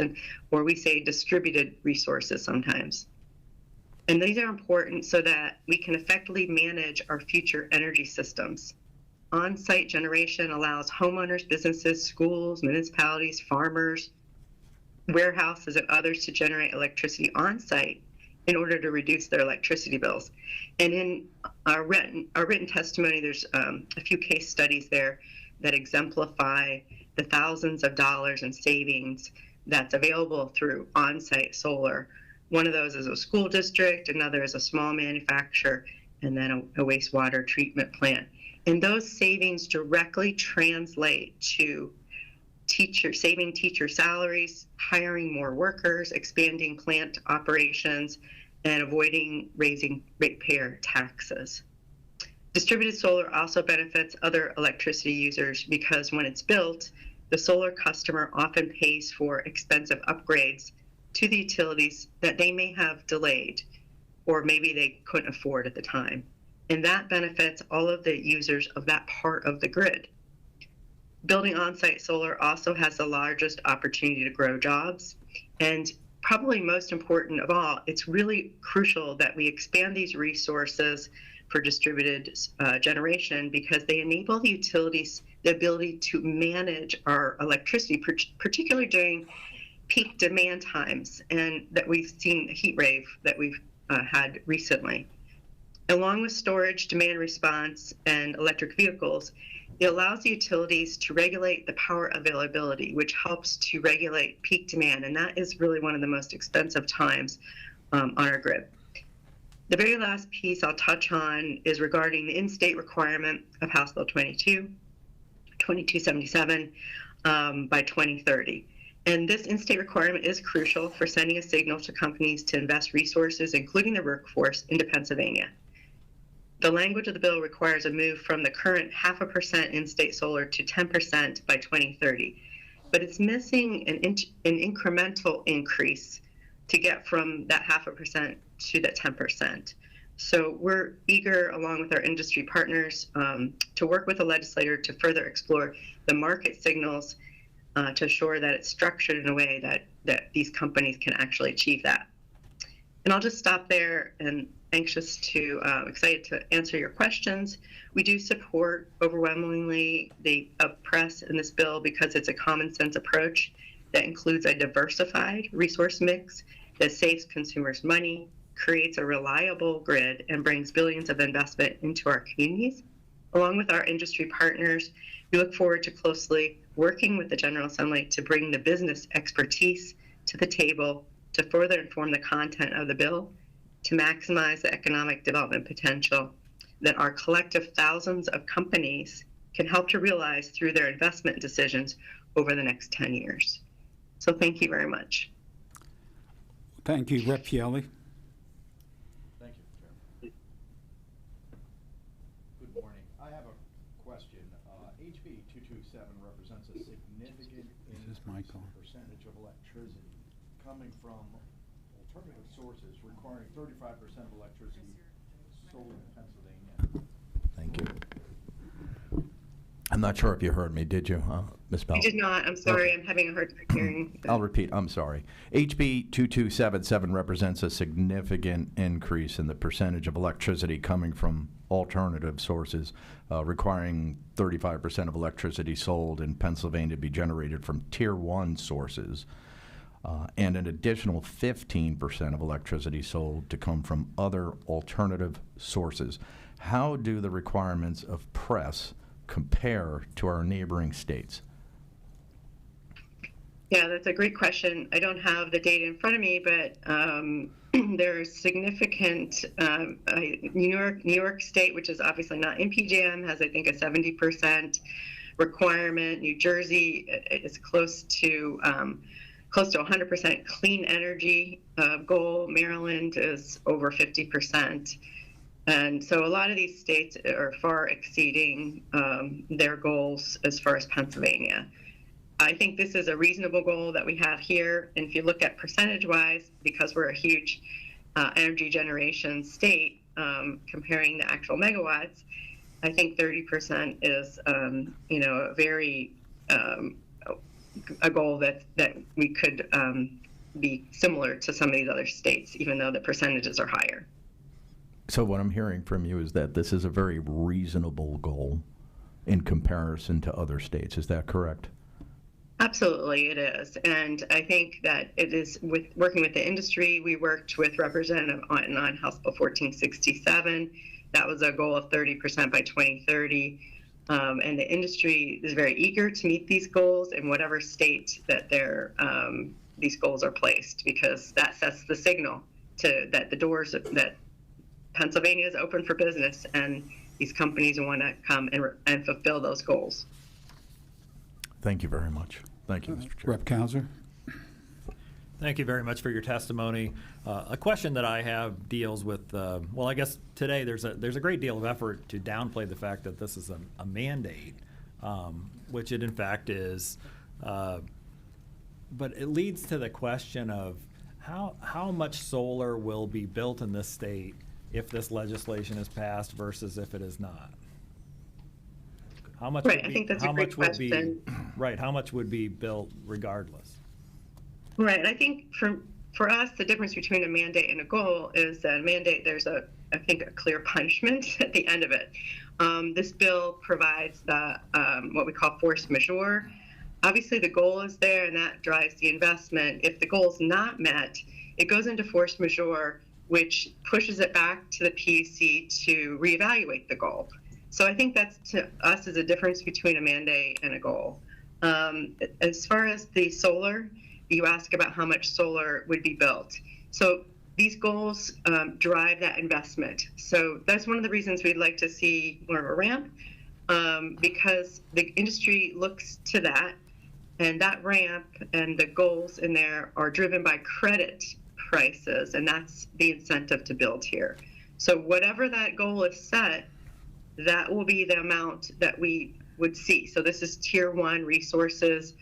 or we say distributed resources sometimes. And these are important so that we can effectively manage our future energy systems. On-site generation allows homeowners, businesses, schools, municipalities, farmers, warehouses, and others to generate electricity on-site in order to reduce their electricity bills. And in our written testimony, there's a few case studies there that exemplify the thousands of dollars in savings that's available through on-site solar. One of those is a school district, another is a small manufacturer, and then a wastewater treatment plant. And those savings directly translate to saving teacher salaries, hiring more workers, expanding plant operations, and avoiding raising ratepayer taxes. Distributed solar also benefits other electricity users because when it's built, the solar customer often pays for expensive upgrades to the utilities that they may have delayed, or maybe they couldn't afford at the time. And that benefits all of the users of that part of the grid. Building on-site solar also has the largest opportunity to grow jobs. And probably most important of all, it's really crucial that we expand these resources for distributed generation because they enable the utilities the ability to manage our electricity, particularly during peak demand times, and that we've seen a heat wave that we've had recently. Along with storage, demand response, and electric vehicles, it allows the utilities to regulate the power availability, which helps to regulate peak demand, and that is really one of the most expensive times on our grid. The very last piece I'll touch on is regarding the in-state requirement of House Bill 2277 by 2030. And this in-state requirement is crucial for sending a signal to companies to invest resources, including their workforce, into Pennsylvania. The language of the bill requires a move from the current 0.5% in-state solar to 10% by 2030, but it's missing an incremental increase to get from that 0.5% to that 10%. So we're eager, along with our industry partners, to work with the legislator to further explore the market signals to assure that it's structured in a way that these companies can actually achieve that. And I'll just stop there and excited to answer your questions. We do support overwhelmingly the press in this bill because it's a common sense approach that includes a diversified resource mix that saves consumers money, creates a reliable grid, and brings billions of investment into our communities. Along with our industry partners, we look forward to closely working with the General Assembly to bring the business expertise to the table to further inform the content of the bill, to maximize the economic development potential that our collective thousands of companies can help to realize through their investment decisions over the next 10 years. So thank you very much. Thank you, Rep. Fielli. Thank you, Chair. Good morning. I have a question. HB 227 represents a significant increase in the percentage of electricity coming from alternative sources requiring 35% of electricity sold in Pennsylvania. Thank you. I'm not sure if you heard me, did you, Ms. Bell? I did not. I'm sorry. Okay. I'm having a hard time hearing. I'll repeat. I'm sorry. HB 2277 represents a significant increase in the percentage of electricity coming from alternative sources, requiring 35% of electricity sold in Pennsylvania to be generated from Tier 1 sources, and an additional 15% of electricity sold to come from other alternative sources. How do the requirements of PRESS compare to our neighboring states? Yeah, that's a great question. I don't have the data in front of me, but there's significant. New York State, which is obviously not in PJM, has I think a 70% requirement. New Jersey is close to 100% clean energy goal. Maryland is over 50%. And so a lot of these states are far exceeding their goals as far as Pennsylvania. I think this is a reasonable goal that we have here. And if you look at percentage-wise, because we're a huge energy generation state, comparing the actual megawatts, I think 30% is, a very a goal that we could be similar to some of these other states, even though the percentages are higher. So what I'm hearing from you is that this is a very reasonable goal in comparison to other states. Is that correct? Absolutely, it is. And I think that it is with working with the industry. We worked with Representative on House Bill 1467. That was a goal of 30% by 2030. And the industry is very eager to meet these goals in whatever state that these goals are placed, because that sets the signal that the doors that Pennsylvania is open for business, and these companies want to come and fulfill those goals. Thank you very much. Thank you, Mr. Chair. Rep. Causer. Thank you very much for your testimony. A question that I have deals with, well, I guess today there's a great deal of effort to downplay the fact that this is a mandate, which it in fact is. But it leads to the question of how much solar will be built in this state if this legislation is passed versus if it is not. How much? Right, I think that's a great question. Right, how much would be built regardless? Right, and I think for us, the difference between a mandate and a goal is that a mandate, there's I think a clear punishment at the end of it. This bill provides the what we call force majeure. Obviously, the goal is there, and that drives the investment. If the goal is not met, it goes into force majeure, which pushes it back to the PUC to reevaluate the goal. So I think that's, to us, is a difference between a mandate and a goal. As far as the solar, you ask about how much solar would be built. So these goals drive that investment. So that's one of the reasons we'd like to see more of a ramp, because the industry looks to that, and that ramp and the goals in there are driven by credit prices, and that's the incentive to build here. So whatever that goal is set, that will be the amount that we would see. So this is Tier 1 resources,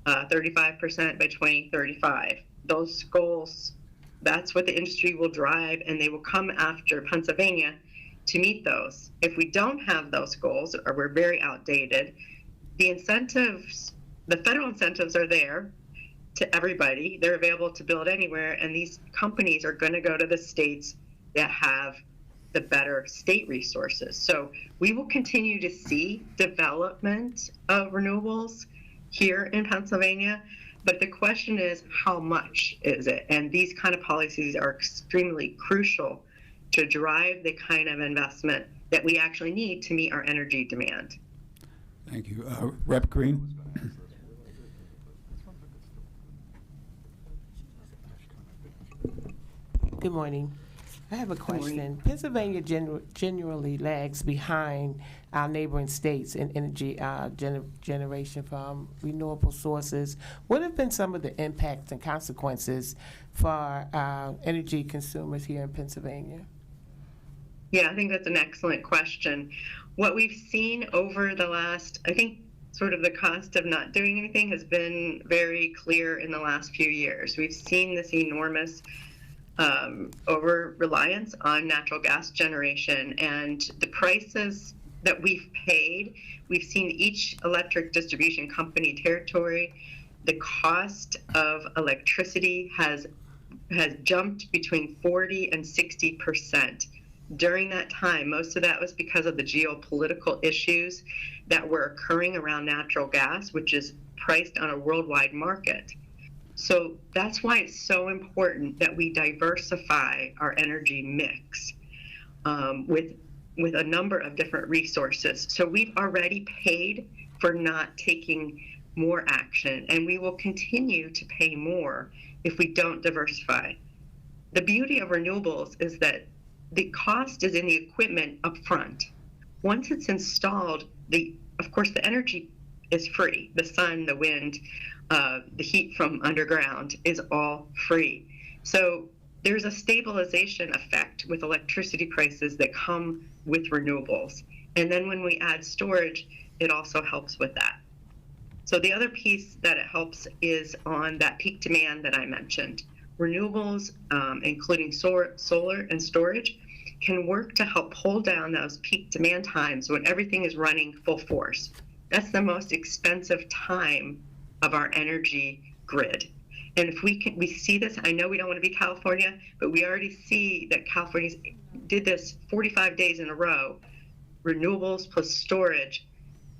35% by 2035. Those goals, that's what the industry will drive, and they will come after Pennsylvania to meet those. If we don't have those goals, or we're very outdated, the incentives, the federal incentives are there to everybody. They're available to build anywhere, and these companies are going to go to the states that have the better state resources. So we will continue to see development of renewables here in Pennsylvania, but the question is, how much is it? And these kind of policies are extremely crucial to drive the kind of investment that we actually need to meet our energy demand. Thank you. Rep. Green. Good morning. I have a question. Pennsylvania generally lags behind our neighboring states in energy generation from renewable sources. What have been some of the impacts and consequences for energy consumers here in Pennsylvania? Yeah, I think that's an excellent question. What we've seen over the last, I think, sort of the cost of not doing anything has been very clear in the last few years. We've seen this enormous over-reliance on natural gas generation, and the prices that we've paid, we've seen each electric distribution company territory, the cost of electricity has jumped between 40 and 60%. During that time, most of that was because of the geopolitical issues that were occurring around natural gas, which is priced on a worldwide market. So that's why it's so important that we diversify our energy mix with a number of different resources. So we've already paid for not taking more action, and we will continue to pay more if we don't diversify. The beauty of renewables is that the cost is in the equipment up front. Once it's installed, of course, the energy is free. The sun, the wind, the heat from underground is all free. So there's a stabilization effect with electricity prices that come with renewables. And then when we add storage, it also helps with that. So the other piece that it helps is on that peak demand that I mentioned. Renewables, including solar and storage, can work to help pull down those peak demand times when everything is running full force. That's the most expensive time of our energy grid. And if we see this, I know we don't want to be California, but we already see that California did this 45 days in a row. Renewables plus storage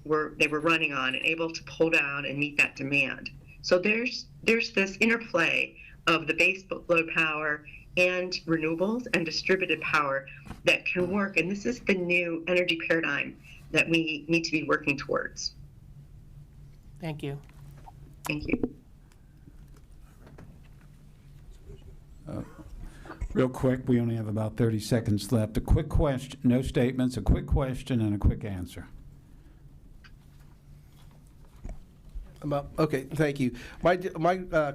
they were running on and able to pull down and meet that demand. So there's this interplay of the base load power and renewables and distributed power that can work. And this is the new energy paradigm that we need to be working towards. Thank you. Thank you. Real quick, we only have about 30 seconds left. A quick question, no statements, a quick question and a quick answer. Okay, thank you. My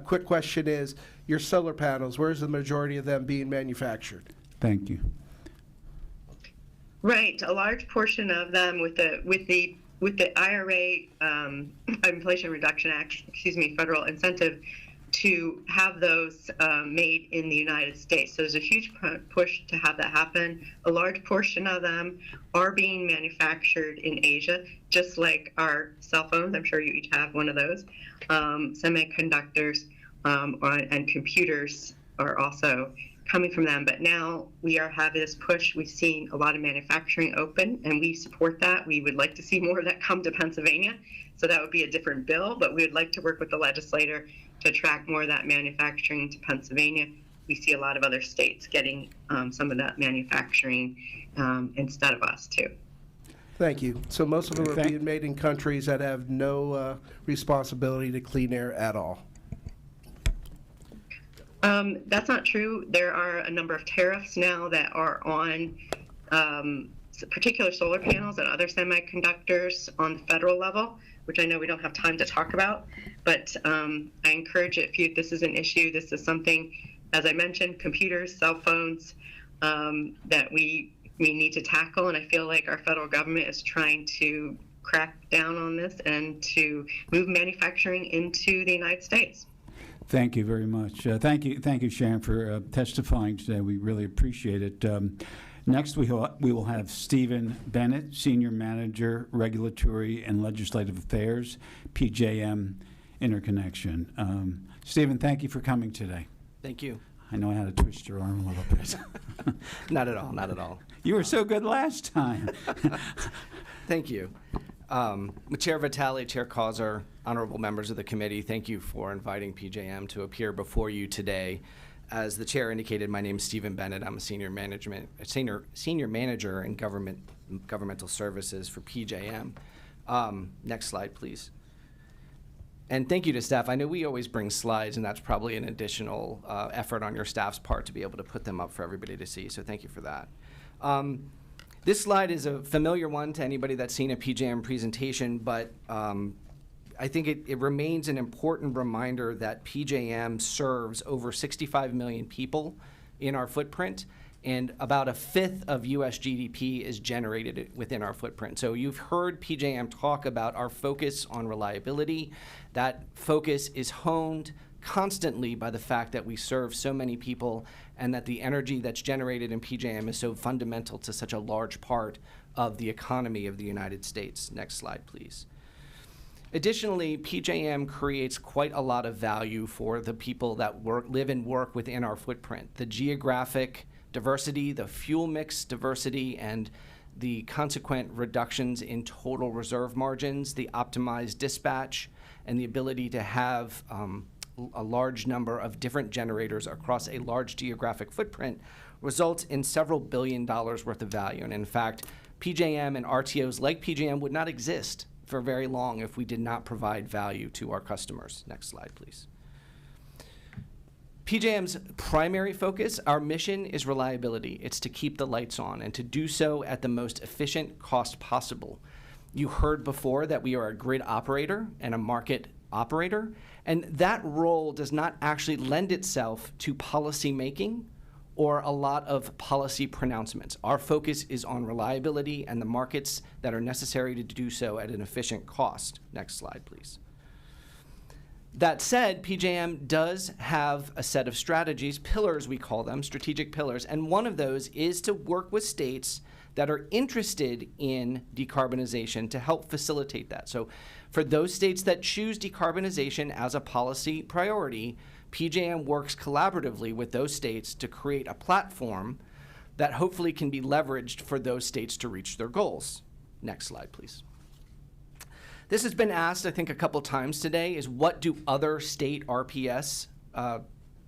quick question is, your solar panels, where's the majority of them being manufactured? Thank you. Right, a large portion of them with the IRA, Inflation Reduction Act, federal incentive to have those made in the United States. So there's a huge push to have that happen. A large portion of them are being manufactured in Asia, just like our cell phones. I'm sure you each have one of those. Semiconductors and computers are also coming from them. But now we are having this push. We've seen a lot of manufacturing open, and we support that. We would like to see more of that come to Pennsylvania. So that would be a different bill, but we would like to work with the legislator to attract more of that manufacturing to Pennsylvania. We see a lot of other states getting some of that manufacturing instead of us, too. Thank you. So most of them are being made in countries that have no responsibility to clean air at all. That's not true. There are a number of tariffs now that are on particular solar panels and other semiconductors on the federal level, which I know we don't have time to talk about, but I encourage it if this is an issue. This is something, as I mentioned, computers, cell phones, that we need to tackle, and I feel like our federal government is trying to crack down on this and to move manufacturing into the United States. Thank you very much. Thank you, Sharon, for testifying today. We really appreciate it. Next, we will have Stephen Bennett, Senior Manager, Regulatory and Legislative Affairs, PJM Interconnection. Stephen, thank you for coming today. Thank you. I know I had to twist your arm a little bit. Not at all, not at all. You were so good last time. Thank you. Chair Vitale, Chair Causer, honorable members of the committee, thank you for inviting PJM to appear before you today. As the chair indicated, my name is Stephen Bennett. I'm a senior manager in governmental services for PJM. Next slide, please. And thank you to staff. I know we always bring slides, and that's probably an additional effort on your staff's part to be able to put them up for everybody to see. So thank you for that. This slide is a familiar one to anybody that's seen a PJM presentation, but I think it remains an important reminder that PJM serves over 65 million people in our footprint, and about a fifth of U.S. GDP is generated within our footprint. So you've heard PJM talk about our focus on reliability. That focus is honed constantly by the fact that we serve so many people and that the energy that's generated in PJM is so fundamental to such a large part of the economy of the United States. Next slide, please. Additionally, PJM creates quite a lot of value for the people that live and work within our footprint. The geographic diversity, the fuel mix diversity, and the consequent reductions in total reserve margins, the optimized dispatch, and the ability to have a large number of different generators across a large geographic footprint results in several $1 billion worth of value. And in fact, PJM and RTOs like PJM would not exist for very long if we did not provide value to our customers. Next slide, please. PJM's primary focus, our mission, is reliability. It's to keep the lights on and to do so at the most efficient cost possible. You heard before that we are a grid operator and a market operator, and that role does not actually lend itself to policy making or a lot of policy pronouncements. Our focus is on reliability and the markets that are necessary to do so at an efficient cost. Next slide, please. That said, PJM does have a set of strategies, pillars we call them, strategic pillars, and one of those is to work with states that are interested in decarbonization to help facilitate that. So for those states that choose decarbonization as a policy priority, PJM works collaboratively with those states to create a platform that hopefully can be leveraged for those states to reach their goals. Next slide, please. This has been asked, I think, a couple times today, is what do other state RPS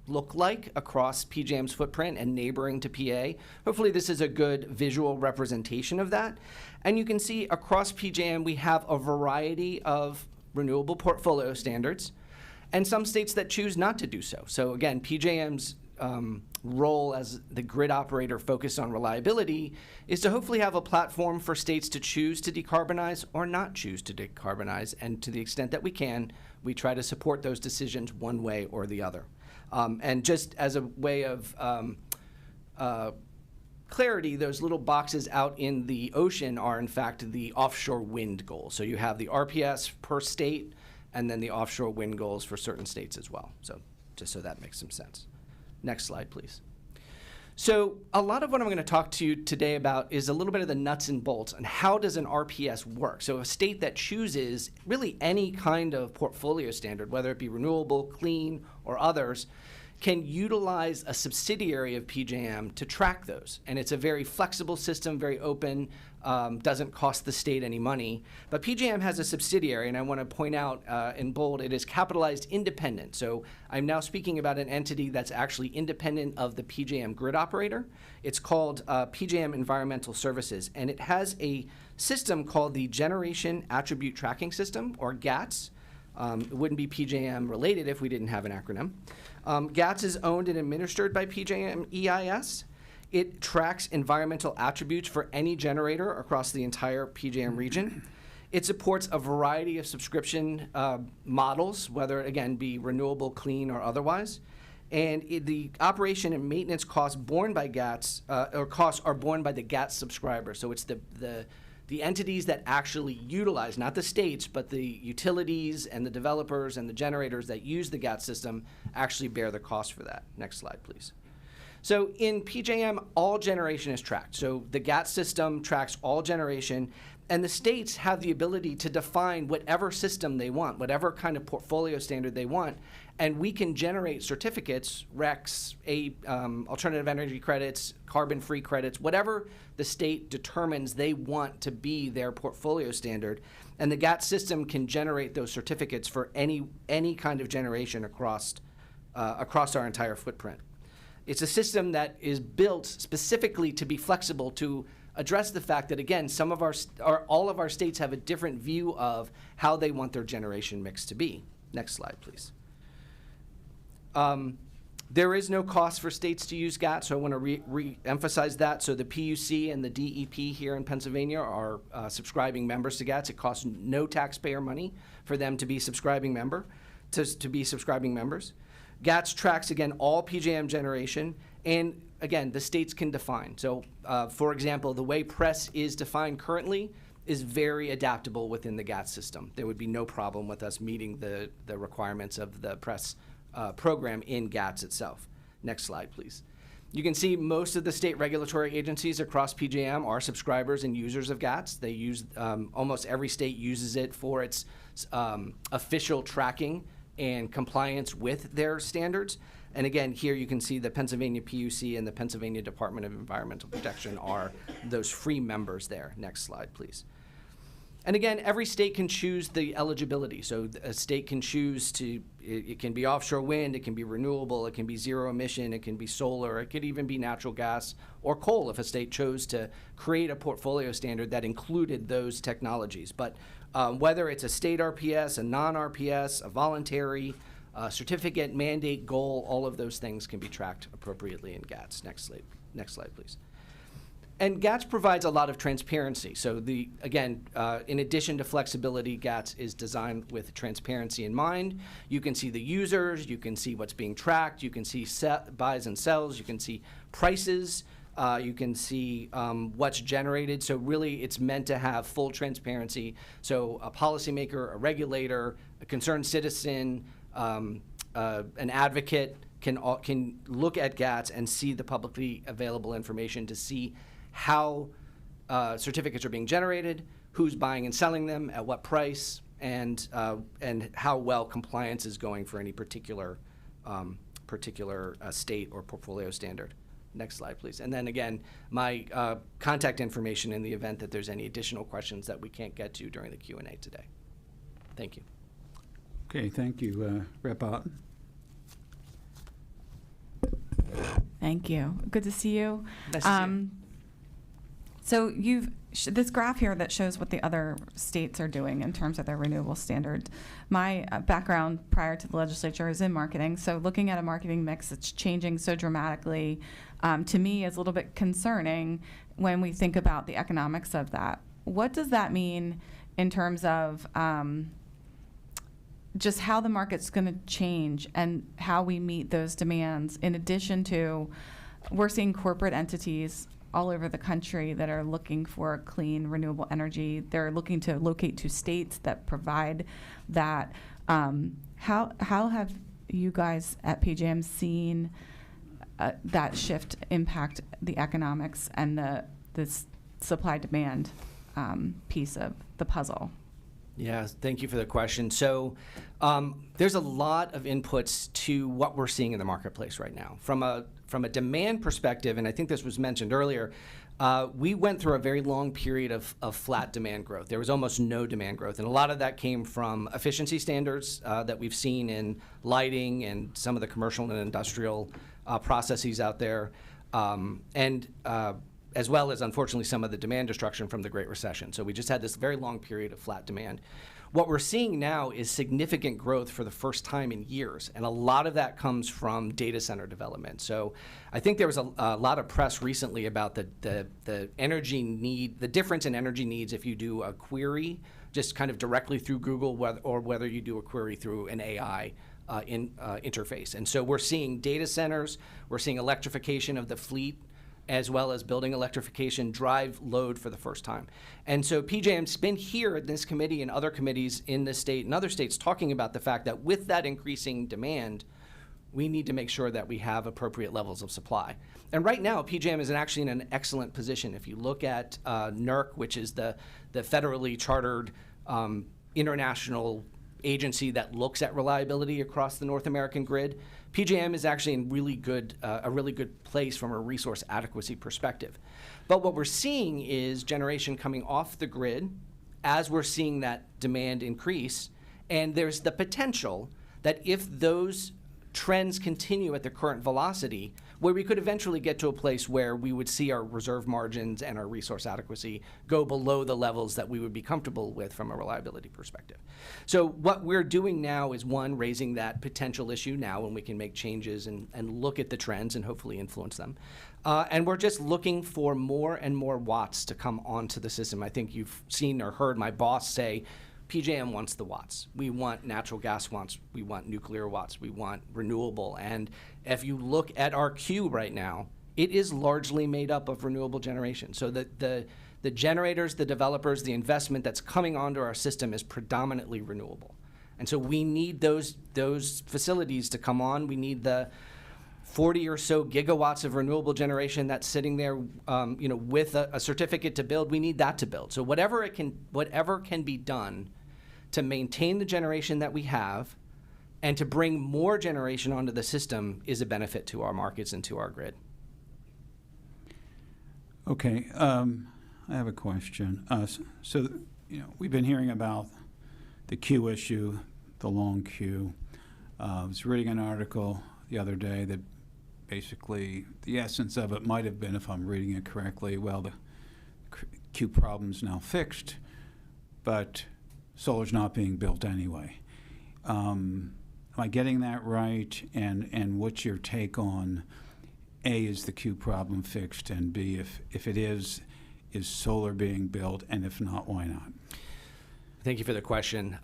look like across PJM's footprint and neighboring to PA? Hopefully this is a good visual representation of that. And you can see across PJM we have a variety of renewable portfolio standards and some states that choose not to do so. So again, PJM's role as the grid operator focused on reliability is to hopefully have a platform for states to choose to decarbonize or not choose to decarbonize. And to the extent that we can, we try to support those decisions one way or the other. And just as a way of clarity, those little boxes out in the ocean are in fact the offshore wind goals. So you have the RPS per state and then the offshore wind goals for certain states as well. So just so that makes some sense. Next slide, please. So a lot of what I'm going to talk to you today about is a little bit of the nuts and bolts and how does an RPS work. So a state that chooses really any kind of portfolio standard, whether it be renewable, clean, or others, can utilize a subsidiary of PJM to track those. And it's a very flexible system, very open, doesn't cost the state any money. But PJM has a subsidiary, and I want to point out in bold, it is capitalized independent. So I'm now speaking about an entity that's actually independent of the PJM grid operator. It's called PJM Environmental Services, and it has a system called the Generation Attribute Tracking System, or GATS. It wouldn't be PJM related if we didn't have an acronym. GATS is owned and administered by PJM EIS. It tracks environmental attributes for any generator across the entire PJM region. It supports a variety of subscription models, whether it, again, be renewable, clean, or otherwise. And the operation and maintenance costs borne by GATS, or costs are borne by the GATS subscriber. So it's the entities that actually utilize, not the states, but the utilities and the developers and the generators that use the GATS system actually bear the cost for that. Next slide, please. So in PJM, all generation is tracked. So the GATS system tracks all generation, and the states have the ability to define whatever system they want, whatever kind of portfolio standard they want, and we can generate certificates, RECs, alternative energy credits, carbon-free credits, whatever the state determines they want to be their portfolio standard, and the GATS system can generate those certificates for any kind of generation across our entire footprint. It's a system that is built specifically to be flexible to address the fact that, again, all of our states have a different view of how they want their generation mix to be. Next slide, please. There is no cost for states to use GATS, so I want to re-emphasize that. So the PUC and the DEP here in Pennsylvania are subscribing members to GATS. It costs no taxpayer money for them to be subscribing members. GATS tracks, again, all PJM generation, and again, the states can define. So, for example, the way press is defined currently is very adaptable within the GATS system. There would be no problem with us meeting the requirements of the press program in GATS itself. Next slide, please. You can see most of the state regulatory agencies across PJM are subscribers and users of GATS. They use, almost every state uses it for its official tracking and compliance with their standards. And again, here you can see the Pennsylvania PUC and the Pennsylvania Department of Environmental Protection are those free members there. Next slide, please. And again, every state can choose the eligibility. So a state can choose to, it can be offshore wind, it can be renewable, it can be zero emission, it can be solar, it could even be natural gas or coal if a state chose to create a portfolio standard that included those technologies. But whether it's a state RPS, a non-RPS, a voluntary, certificate, mandate, goal, all of those things can be tracked appropriately in GATS. Next slide, please. And GATS provides a lot of transparency. So again, in addition to flexibility, GATS is designed with transparency in mind. You can see the users, you can see what's being tracked, you can see buys and sells, you can see prices, you can see what's generated. So really, it's meant to have full transparency. So a policymaker, a regulator, a concerned citizen, an advocate can look at GATS and see the publicly available information to see how certificates are being generated, who's buying and selling them, at what price, and how well compliance is going for any particular state or portfolio standard. Next slide, please. And then again, my contact information in the event that there's any additional questions that we can't get to during the Q&A today. Thank you. Okay, thank you, Rep. Otten. Thank you. Good to see you. Nice to see you. So you've this graph here that shows what the other states are doing in terms of their renewable standards. My background prior to the legislature is in marketing, so looking at a marketing mix that's changing so dramatically, to me is a little bit concerning when we think about the economics of that. What does that mean in terms of just how the market's going to change and how we meet those demands, in addition to we're seeing corporate entities all over the country that are looking for clean, renewable energy. They're looking to locate to states that provide that. How have you guys at PJM seen that shift impact the economics and the supply-demand piece of the puzzle? Yeah, thank you for the question. So there's a lot of inputs to what we're seeing in the marketplace right now. From a demand perspective, and I think this was mentioned earlier, we went through a very long period of flat demand growth. There was almost no demand growth, and a lot of that came from efficiency standards that we've seen in lighting and some of the commercial and industrial processes out there, as well as, unfortunately, some of the demand destruction from the Great Recession. So we just had this very long period of flat demand. What we're seeing now is significant growth for the first time in years, and a lot of that comes from data center development. So I think there was a lot of press recently about the energy need, the difference in energy needs if you do a query just kind of directly through Google or whether you do a query through an AI interface. And so we're seeing data centers, we're seeing electrification of the fleet, as well as building electrification drive load for the first time. And so PJM's been here in this committee and other committees in this state and other states talking about the fact that with that increasing demand, we need to make sure that we have appropriate levels of supply. And right now, PJM is actually in an excellent position. If you look at NERC, which is the federally chartered international agency that looks at reliability across the North American grid, PJM is actually in a really good place from a resource adequacy perspective. But what we're seeing is generation coming off the grid as we're seeing that demand increase, and there's the potential that if those trends continue at the current velocity, where we could eventually get to a place where we would see our reserve margins and our resource adequacy go below the levels that we would be comfortable with from a reliability perspective. So what we're doing now is, one, raising that potential issue now when we can make changes and look at the trends and hopefully influence them. And we're just looking for more and more watts to come onto the system. I think you've seen or heard my boss say, PJM wants the watts. We want natural gas watts. We want nuclear watts. We want renewable. And if you look at our queue right now, it is largely made up of renewable generation. So the generators, the developers, the investment that's coming onto our system is predominantly renewable. And so we need those facilities to come on. We need the 40 or so gigawatts of renewable generation that's sitting there, with a certificate to build. We need that to build. So whatever can be done to maintain the generation that we have and to bring more generation onto the system is a benefit to our markets and to our grid. Okay, I have a question. We've been hearing about the queue issue, the long queue. I was reading an article the other day that basically the essence of it might have been, if I'm reading it correctly, well, the queue problem's now fixed, but solar's not being built anyway. Am I getting that right? And what's your take on, A, is the queue problem fixed, and B, if it is solar being built, and if not, why not? Thank you for the question.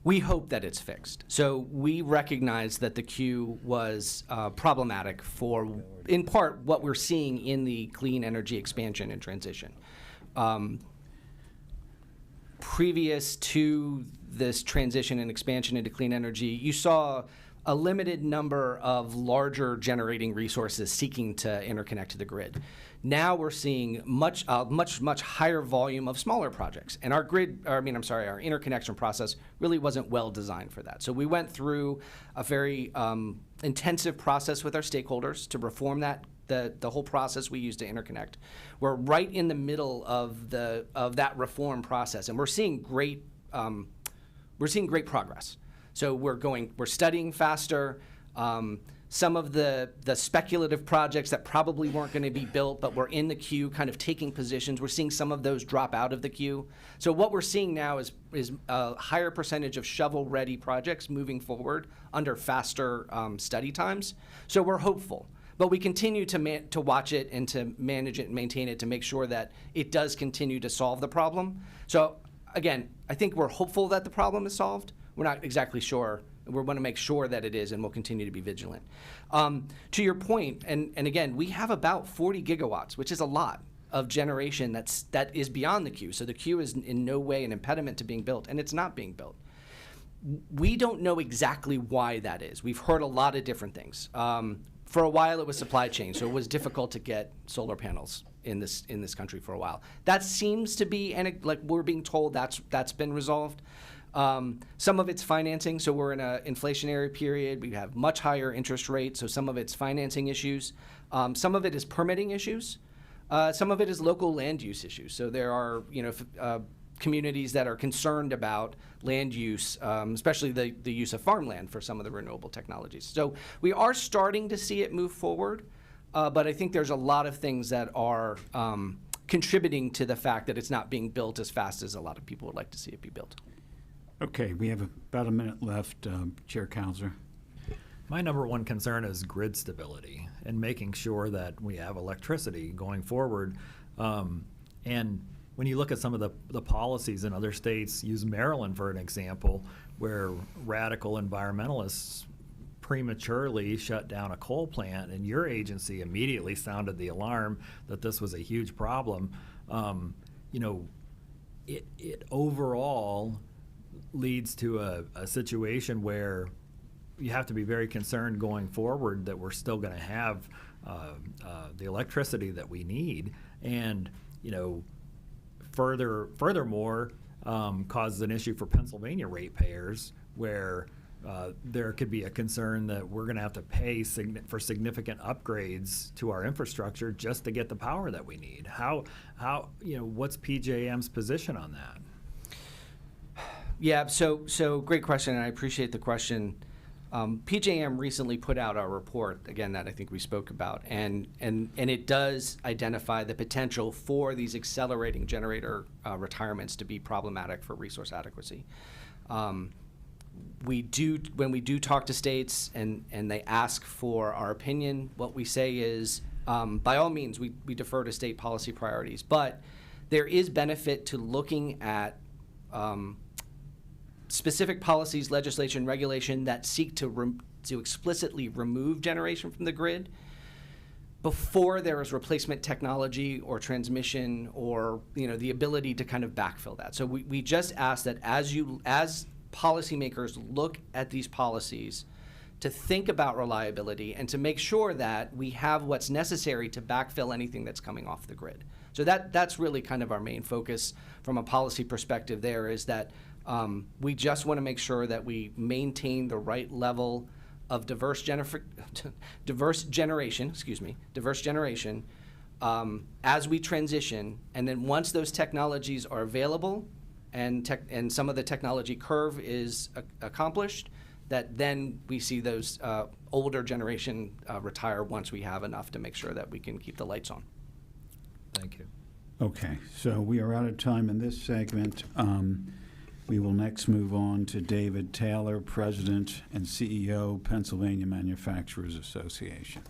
We hope that it's fixed. So we recognize that the queue was problematic for, in part, what we're seeing in the clean energy expansion and transition. Previous to this transition and expansion into clean energy, you saw a limited number of larger generating resources seeking to interconnect to the grid. Now we're seeing much higher volume of smaller projects, and our our interconnection process really wasn't well designed for that. So we went through a very intensive process with our stakeholders to reform the whole process we use to interconnect. We're right in the middle of that reform process, and we're seeing great progress. So we're studying faster. Some of the speculative projects that probably weren't going to be built but were in the queue kind of taking positions, we're seeing some of those drop out of the queue. So what we're seeing now is a higher percentage of shovel-ready projects moving forward under faster study times. So we're hopeful. But we continue to watch it and to manage it and maintain it to make sure that it does continue to solve the problem. So again, I think we're hopeful that the problem is solved. We're not exactly sure. We want to make sure that it is, and we'll continue to be vigilant. To your point, and again, we have about 40 gigawatts, which is a lot of generation that is beyond the queue. So the queue is in no way an impediment to being built, and it's not being built. We don't know exactly why that is. We've heard a lot of different things. For a while, it was supply chain, so it was difficult to get solar panels in this country for a while. That seems to be, and like we're being told, that's been resolved. Some of it's financing, so we're in an inflationary period. We have much higher interest rates, so some of it's financing issues. Some of it is permitting issues. Some of it is local land use issues. So there are, communities that are concerned about land use, especially the use of farmland for some of the renewable technologies. So we are starting to see it move forward, but I think there's a lot of things that are contributing to the fact that it's not being built as fast as a lot of people would like to see it be built. Okay, we have about a minute left, Chair Cowser. My number one concern is grid stability and making sure that we have electricity going forward. And when you look at some of the policies in other states, use Maryland for an example, where radical environmentalists prematurely shut down a coal plant, and your agency immediately sounded the alarm that this was a huge problem. It overall leads to a situation where you have to be very concerned going forward that we're still going to have the electricity that we need, and furthermore causes an issue for Pennsylvania ratepayers, where there could be a concern that we're going to have to pay for significant upgrades to our infrastructure just to get the power that we need. What's PJM's position on that? Yeah, so great question, and I appreciate the question. PJM recently put out a report, again, that I think we spoke about, and it does identify the potential for these accelerating generator retirements to be problematic for resource adequacy. When we do talk to states and they ask for our opinion, what we say is, by all means, we defer to state policy priorities, but there is benefit to looking at specific policies, legislation, regulation that seek to explicitly remove generation from the grid. before there is replacement technology or transmission or the ability to kind of backfill that. So we just ask that as policymakers look at these policies, to think about reliability and to make sure that we have what's necessary to backfill anything that's coming off the grid. So that's really kind of our main focus from a policy perspective there, is that we just want to make sure that we maintain the right level of diverse generation as we transition. And then once those technologies are available and some of the technology curve is accomplished, that then we see those older generation retire once we have enough to make sure that we can keep the lights on. Thank you. Okay, so we are out of time in this segment. We will next move on to David Taylor, President and CEO, Pennsylvania Manufacturers Association.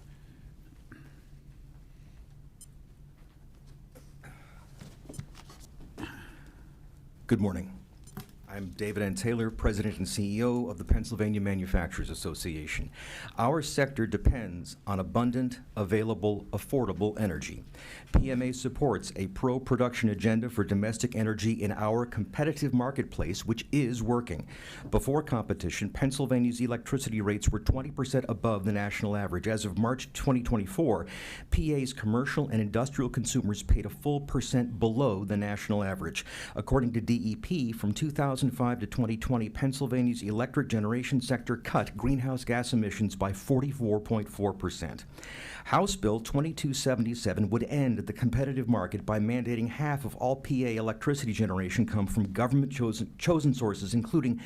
Good morning. I'm David N. Taylor, President and CEO of the Pennsylvania Manufacturers Association. Our sector depends on abundant, available, affordable energy. PMA supports a pro-production agenda for domestic energy in our competitive marketplace, which is working. Before competition, Pennsylvania's electricity rates were 20% above the national average. As of March 2024, PA's commercial and industrial consumers paid a full % below the national average. According to DEP, from 2005 to 2020, Pennsylvania's electric generation sector cut greenhouse gas emissions by 44.4%. House Bill 2277 would end the competitive market by mandating half of all PA electricity generation come from government-chosen sources, including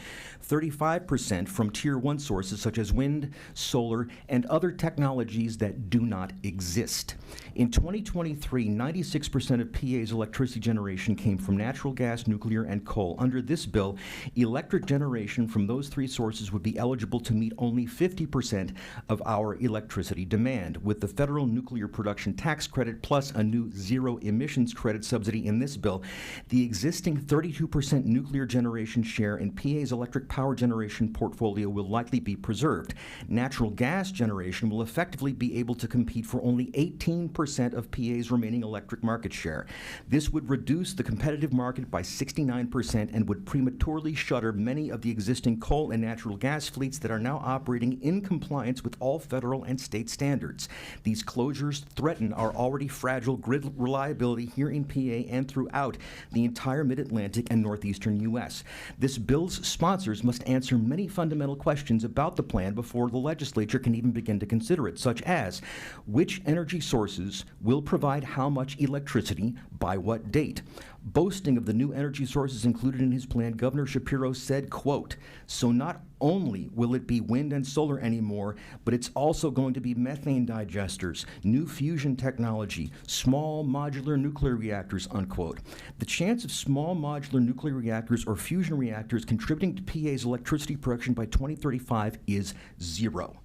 35% from Tier 1 sources such as wind, solar, and other technologies that do not exist. In 2023, 96% of PA's electricity generation came from natural gas, nuclear, and coal. Under this bill, electric generation from those three sources would be eligible to meet only 50% of our electricity demand. With the federal nuclear production tax credit plus a new zero emissions credit subsidy in this bill, the existing 32% nuclear generation share in PA's electric power generation portfolio will likely be preserved. Natural gas generation will effectively be able to compete for only 18% of PA's remaining electric market share. This would reduce the competitive market by 69% and would prematurely shutter many of the existing coal and natural gas fleets that are now operating in compliance with all federal and state standards. These closures threaten our already fragile grid reliability here in PA and throughout the entire mid-Atlantic and northeastern U.S. This bill's sponsors must answer many fundamental questions about the plan before the legislature can even begin to consider it, such as which energy sources will provide how much electricity by what date. Boasting of the new energy sources included in his plan, Governor Shapiro said, quote, "So not only will it be wind and solar anymore, but it's also going to be methane digesters, new fusion technology, small modular nuclear reactors," unquote. The chance of small modular nuclear reactors or fusion reactors contributing to PA's electricity production by 2035 is zero.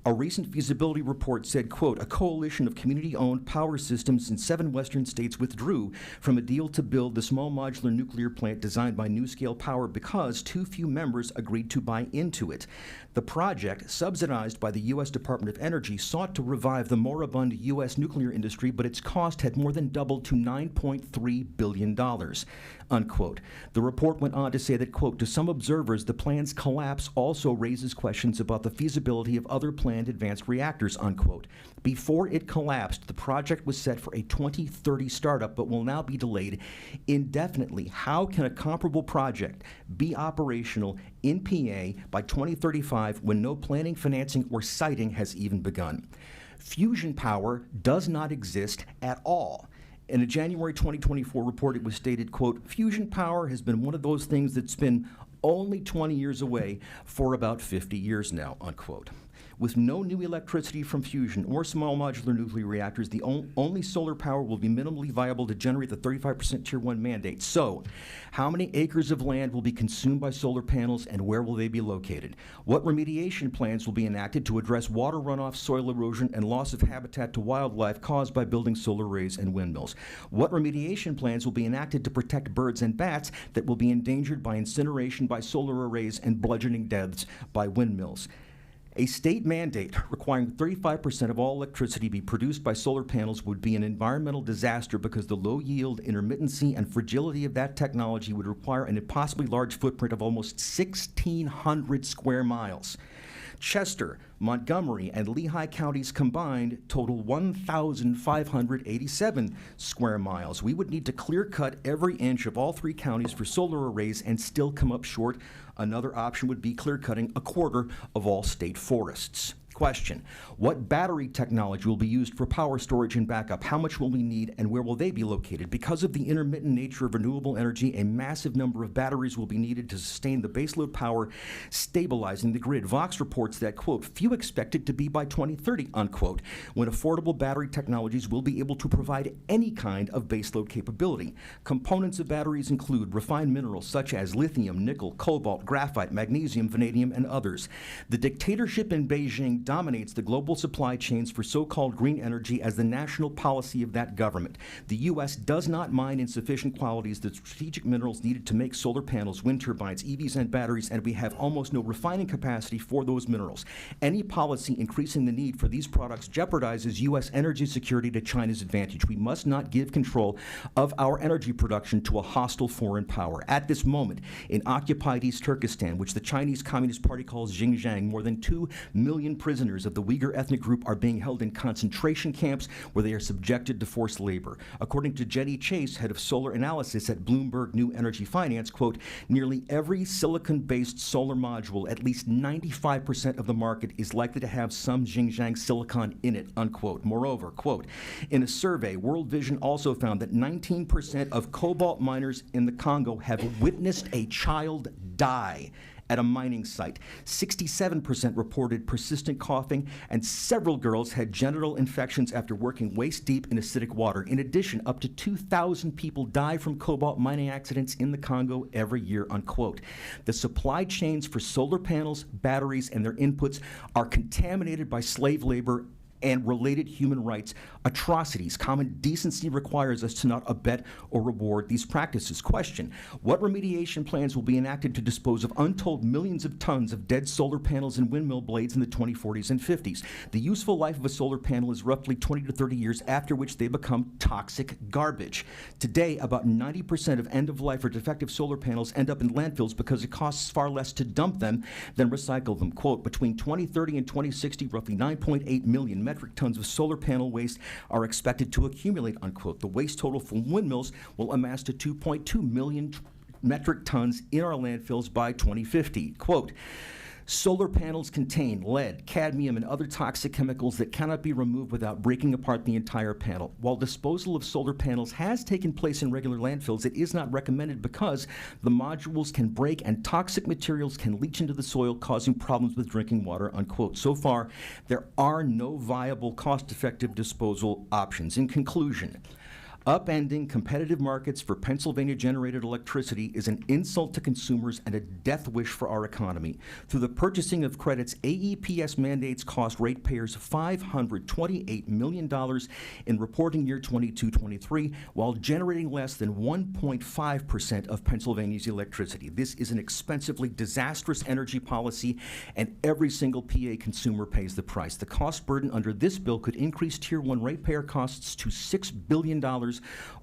A recent feasibility report said, quote, "A coalition of community-owned power systems in 7 western states withdrew from a deal to build the small modular nuclear plant designed by NuScale Power because too few members agreed to buy into it." The project, subsidized by the U.S. Department of Energy, sought to revive the moribund U.S. nuclear industry, but its cost had more than doubled to $9.3 billion, unquote. The report went on to say that, quote, "To some observers, the plan's collapse also raises questions about the feasibility of other planned advanced reactors," unquote. Before it collapsed, the project was set for a 2030 startup, but will now be delayed indefinitely. How can a comparable project be operational in PA by 2035 when no planning, financing, or siting has even begun? Fusion power does not exist at all. In a January 2024 report, it was stated, quote, "Fusion power has been one of those things that's been only 20 years away for about 50 years now," unquote. With no new electricity from fusion or small modular nuclear reactors, the only solar power will be minimally viable to generate the 35% Tier 1 mandate. So, how many acres of land will be consumed by solar panels and where will they be located? What remediation plans will be enacted to address water runoff, soil erosion, and loss of habitat to wildlife caused by building solar arrays and windmills? What remediation plans will be enacted to protect birds and bats that will be endangered by incineration by solar arrays and bludgeoning deaths by windmills? A state mandate requiring 35% of all electricity be produced by solar panels would be an environmental disaster because the low yield, intermittency, and fragility of that technology would require an impossibly large footprint of almost 1,600 square miles. Chester, Montgomery, and Lehigh counties combined total 1,587 square miles. We would need to clear cut every inch of all 3 counties for solar arrays and still come up short. Another option would be clear cutting a quarter of all state forests. Question: what battery technology will be used for power storage and backup? How much will we need, and where will they be located? Because of the intermittent nature of renewable energy, a massive number of batteries will be needed to sustain the baseload power, stabilizing the grid. Vox reports that, quote, few expect it to be by 2030, unquote, when affordable battery technologies will be able to provide any kind of baseload capability. Components of batteries include refined minerals such as lithium, nickel, cobalt, graphite, magnesium, vanadium, and others. The dictatorship in Beijing dominates the global supply chains for so-called green energy as the national policy of that government. The U.S. does not mine in sufficient quantities the strategic minerals needed to make solar panels, wind turbines, EVs, and batteries, and we have almost no refining capacity for those minerals. Any policy increasing the need for these products jeopardizes U.S. energy security to China's advantage. We must not give control of our energy production to a hostile foreign power. At this moment, in occupied East Turkestan, which the Chinese Communist Party calls Xinjiang, more than 2 million prisoners of the Uyghur ethnic group are being held in concentration camps where they are subjected to forced labor. According to Jenny Chase, head of solar analysis at Bloomberg New Energy Finance, quote, nearly every silicon-based solar module, at least 95% of the market, is likely to have some Xinjiang silicon in it, unquote. Moreover, quote, in a survey, World Vision also found that 19% of cobalt miners in the Congo have witnessed a child die at a mining site. 67% reported persistent coughing, and several girls had genital infections after working waist-deep in acidic water. In addition, up to 2,000 people die from cobalt mining accidents in the Congo every year, unquote. The supply chains for solar panels, batteries, and their inputs are contaminated by slave labor and related human rights atrocities. Common decency requires us to not abet or reward these practices. Question: what remediation plans will be enacted to dispose of untold millions of tons of dead solar panels and windmill blades in the 2040s and 50s? The useful life of a solar panel is roughly 20 to 30 years, after which they become toxic garbage. Today, about 90% of end-of-life or defective solar panels end up in landfills because it costs far less to dump them than recycle them. Quote, between 2030 and 2060, roughly 9.8 million metric tons of solar panel waste are expected to accumulate, unquote. The waste total from windmills will amass to 2.2 million metric tons in our landfills by 2050. Quote, solar panels contain lead, cadmium, and other toxic chemicals that cannot be removed without breaking apart the entire panel. While disposal of solar panels has taken place in regular landfills, it is not recommended because the modules can break and toxic materials can leach into the soil, causing problems with drinking water, unquote. So far, there are no viable, cost-effective disposal options. In conclusion, upending competitive markets for Pennsylvania-generated electricity is an insult to consumers and a death wish for our economy. Through the purchasing of credits, AEPS mandates cost ratepayers $528 million in reporting year 22-23, while generating less than 1.5% of Pennsylvania's electricity. This is an expensively disastrous energy policy, and every single PA consumer pays the price. The cost burden under this bill could increase Tier 1 ratepayer costs to $6 billion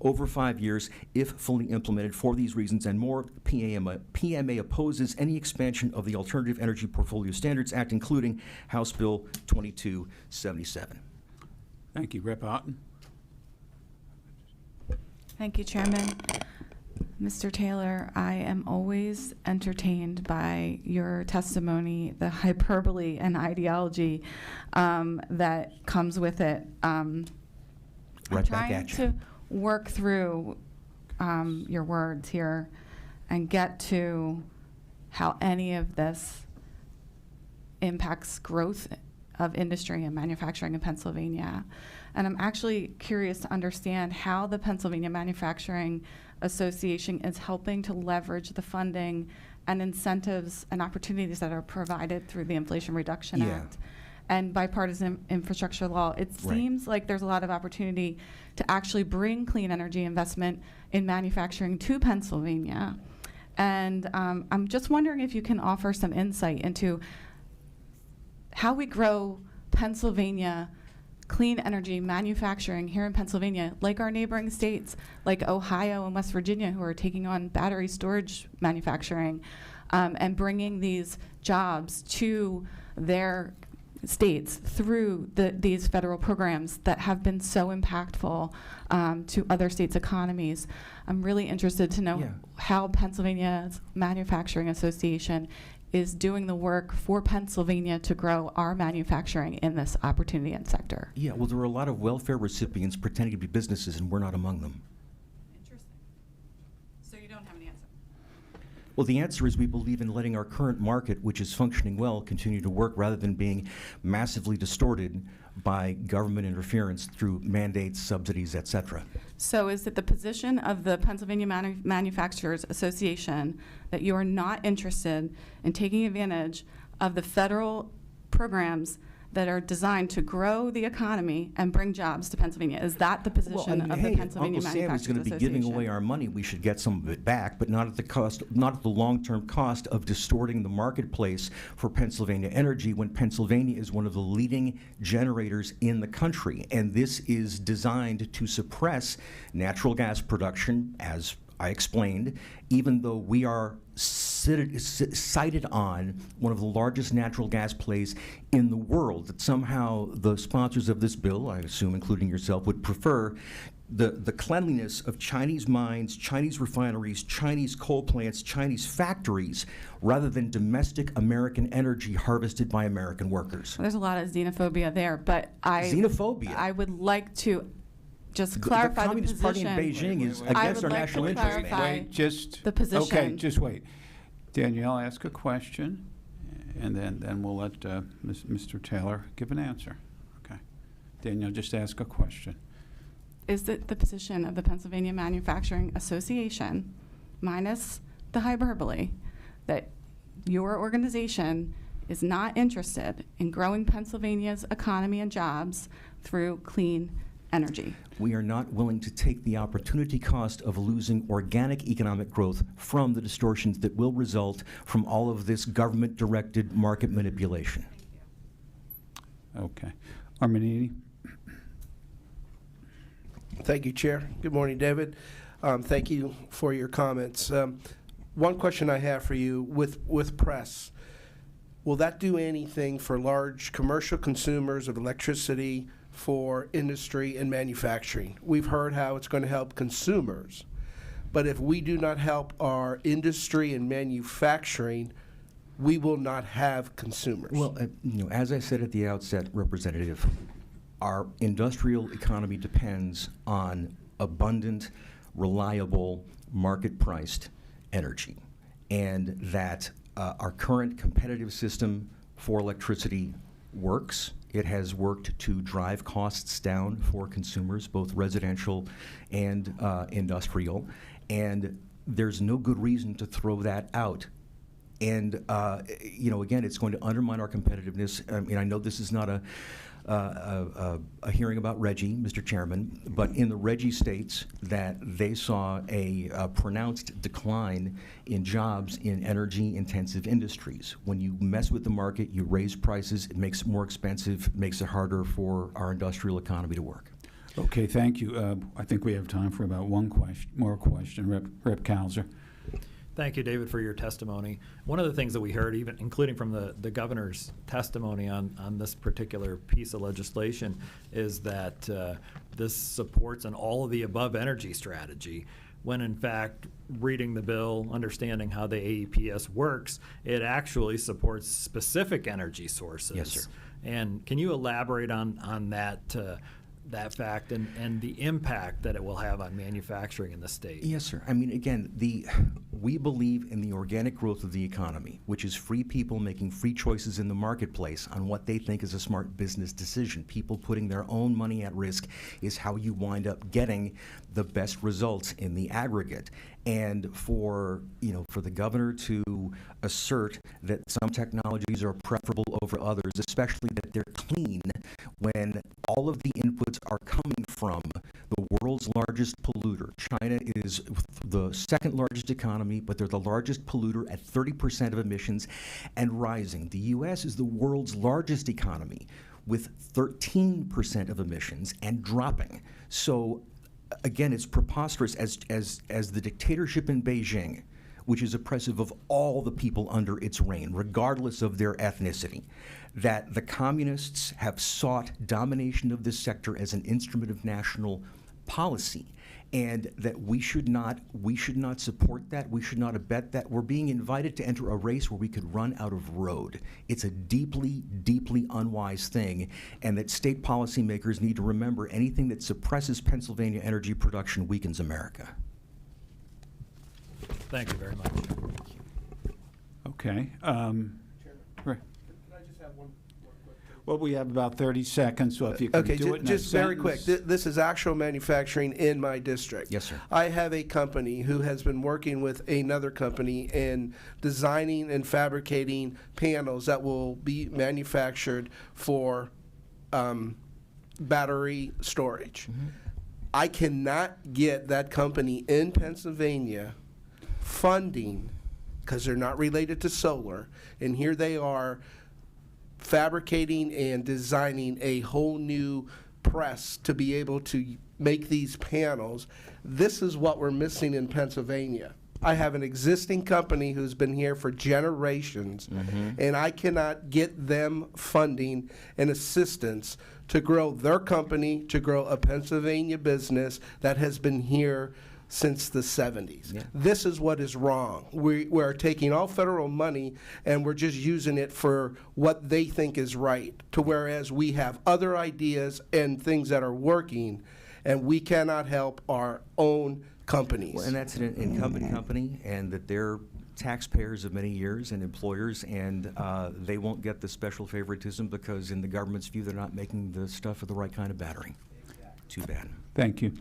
over 5 years if fully implemented. For these reasons and more, PMA opposes any expansion of the Alternative Energy Portfolio Standards Act, including House Bill 2277. Thank you. Rep. Otten. Thank you, Chairman. Mr. Taylor, I am always entertained by your testimony, the hyperbole and ideology that comes with it. I'm trying to work through your words here and get to how any of this impacts growth of industry and manufacturing in Pennsylvania. And I'm actually curious to understand how the Pennsylvania Manufacturing Association is helping to leverage the funding and incentives and opportunities that are provided through the Inflation Reduction Act and bipartisan infrastructure law. It seems like there's a lot of opportunity to actually bring clean energy investment in manufacturing to Pennsylvania. And I'm just wondering if you can offer some insight into how we grow Pennsylvania clean energy manufacturing here in Pennsylvania, like our neighboring states, like Ohio and West Virginia, who are taking on battery storage manufacturing, and bringing these jobs to their states through these federal programs that have been so impactful to other states' economies. I'm really interested to know how Pennsylvania's Manufacturing Association is doing the work for Pennsylvania to grow our manufacturing in this opportunity and sector. Yeah, well, there are a lot of welfare recipients pretending to be businesses, and we're not among them. Interesting. So you don't have an answer? Well, the answer is we believe in letting our current market, which is functioning well, continue to work rather than being massively distorted by government interference through mandates, subsidies, et cetera. So is it the position of the Pennsylvania Manufacturers Association that you are not interested in taking advantage of the federal programs that are designed to grow the economy and bring jobs to Pennsylvania? Is that the position of the Pennsylvania Uncle Sam is Manufacturers going to be giving Association? away our money. We should get some of it back, but not at the cost, not at the long-term cost of distorting the marketplace for Pennsylvania energy when Pennsylvania is one of the leading generators in the country. And this is designed to suppress natural gas production, as I explained, even though we are cited on one of the largest natural gas plays in the world, that somehow the sponsors of this bill, I assume including yourself, would prefer the cleanliness of Chinese mines, Chinese refineries, Chinese coal plants, Chinese factories, rather than domestic American energy harvested by American workers. There's a lot of xenophobia there, but Xenophobia? I would like to just The clarify Communist Party in Beijing is I against would our like national to interest, man. clarify Wait, just the position. Okay, just wait. Danielle, ask a question, and then we'll let Mr. Taylor give an answer. Okay, Danielle, just ask a question. Is it the position of the Pennsylvania Manufacturing Association, minus the hyperbole, that your organization is not interested in growing Pennsylvania's economy and jobs through clean energy? We are not willing to take the opportunity cost of losing organic economic growth from the distortions that will result from all of this government-directed market manipulation. Okay. Armanini? Thank you, Chair. Good morning, David. Thank you for your comments. One question I have for you with press. Will that do anything for large commercial consumers of electricity for industry and manufacturing? We've heard how it's going to help consumers, but if we do not help our industry and manufacturing, we will not have consumers. Well, as I said at the outset, Representative, our industrial economy depends on abundant, reliable, market-priced energy, and that our current competitive system for electricity works. It has worked to drive costs down for consumers, both residential and industrial, and there's no good reason to throw that out. And again, it's going to undermine our competitiveness. I mean, I know this is not a hearing about RGGI, Mr. Chairman, but in the RGGI states that they saw a pronounced decline in jobs in energy-intensive industries. When you mess with the market, you raise prices, it makes it more expensive, makes it harder for our industrial economy to work. Okay, thank you. I think we have time for about one more question. Rep. Kauser. Thank you, David, for your testimony. One of the things that we heard, even including from the governor's testimony on this particular piece of legislation, is that this supports an all-of-the-above energy strategy, when in fact, reading the bill, understanding how the AEPS works, it actually supports specific energy sources. Yes, sir. And can you elaborate on that fact and the impact that it will have on manufacturing in the state? Yes, sir. I mean, again, we believe in the organic growth of the economy, which is free people making free choices in the marketplace on what they think is a smart business decision. People putting their own money at risk is how you wind up getting the best results in the aggregate. And for the governor to assert that some technologies are preferable over others, especially that they're clean, when all of the inputs are coming from the world's world's largest polluter. China is the second largest economy, but they're the largest polluter at 30% of emissions and rising. The U.S. is the world's largest economy with 13% of emissions and dropping. So again, it's preposterous as the dictatorship in Beijing, which is oppressive of all the people under its reign, regardless of their ethnicity, that the communists have sought domination of this sector as an instrument of national policy, and that we should not support that. We should not abet that. We're being invited to enter a race where we could run out of road. It's a deeply, deeply unwise thing, and that state policymakers need to remember anything that suppresses Pennsylvania energy production weakens America. Thank you very much. Okay. Right. Can I just have one quick? Well, we have about 30 seconds, so if you can Okay, do it in a just very quick. sentence. This is actual manufacturing in my district. Yes, sir. I have a company who has been working with another company in designing and fabricating panels that will be manufactured for battery storage. I cannot get that company in Pennsylvania funding because they're not related to solar, and here they are fabricating and designing a whole new press to be able to make these panels. This is what we're missing in Pennsylvania. I have an existing company who's been here for generations, and I cannot get them funding and assistance to grow their company, to grow a Pennsylvania business that has been here since the 70s. Yeah. This is what is wrong. We're taking all federal money and we're just using it for what they think is right, to whereas we have other ideas and things that are working, and we cannot help our own companies. Well, and that's an incumbent company, and that they're taxpayers of many years and employers, and they won't get the special favoritism because in the government's view they're not making the stuff for the right kind of battery. Too bad. Thank you.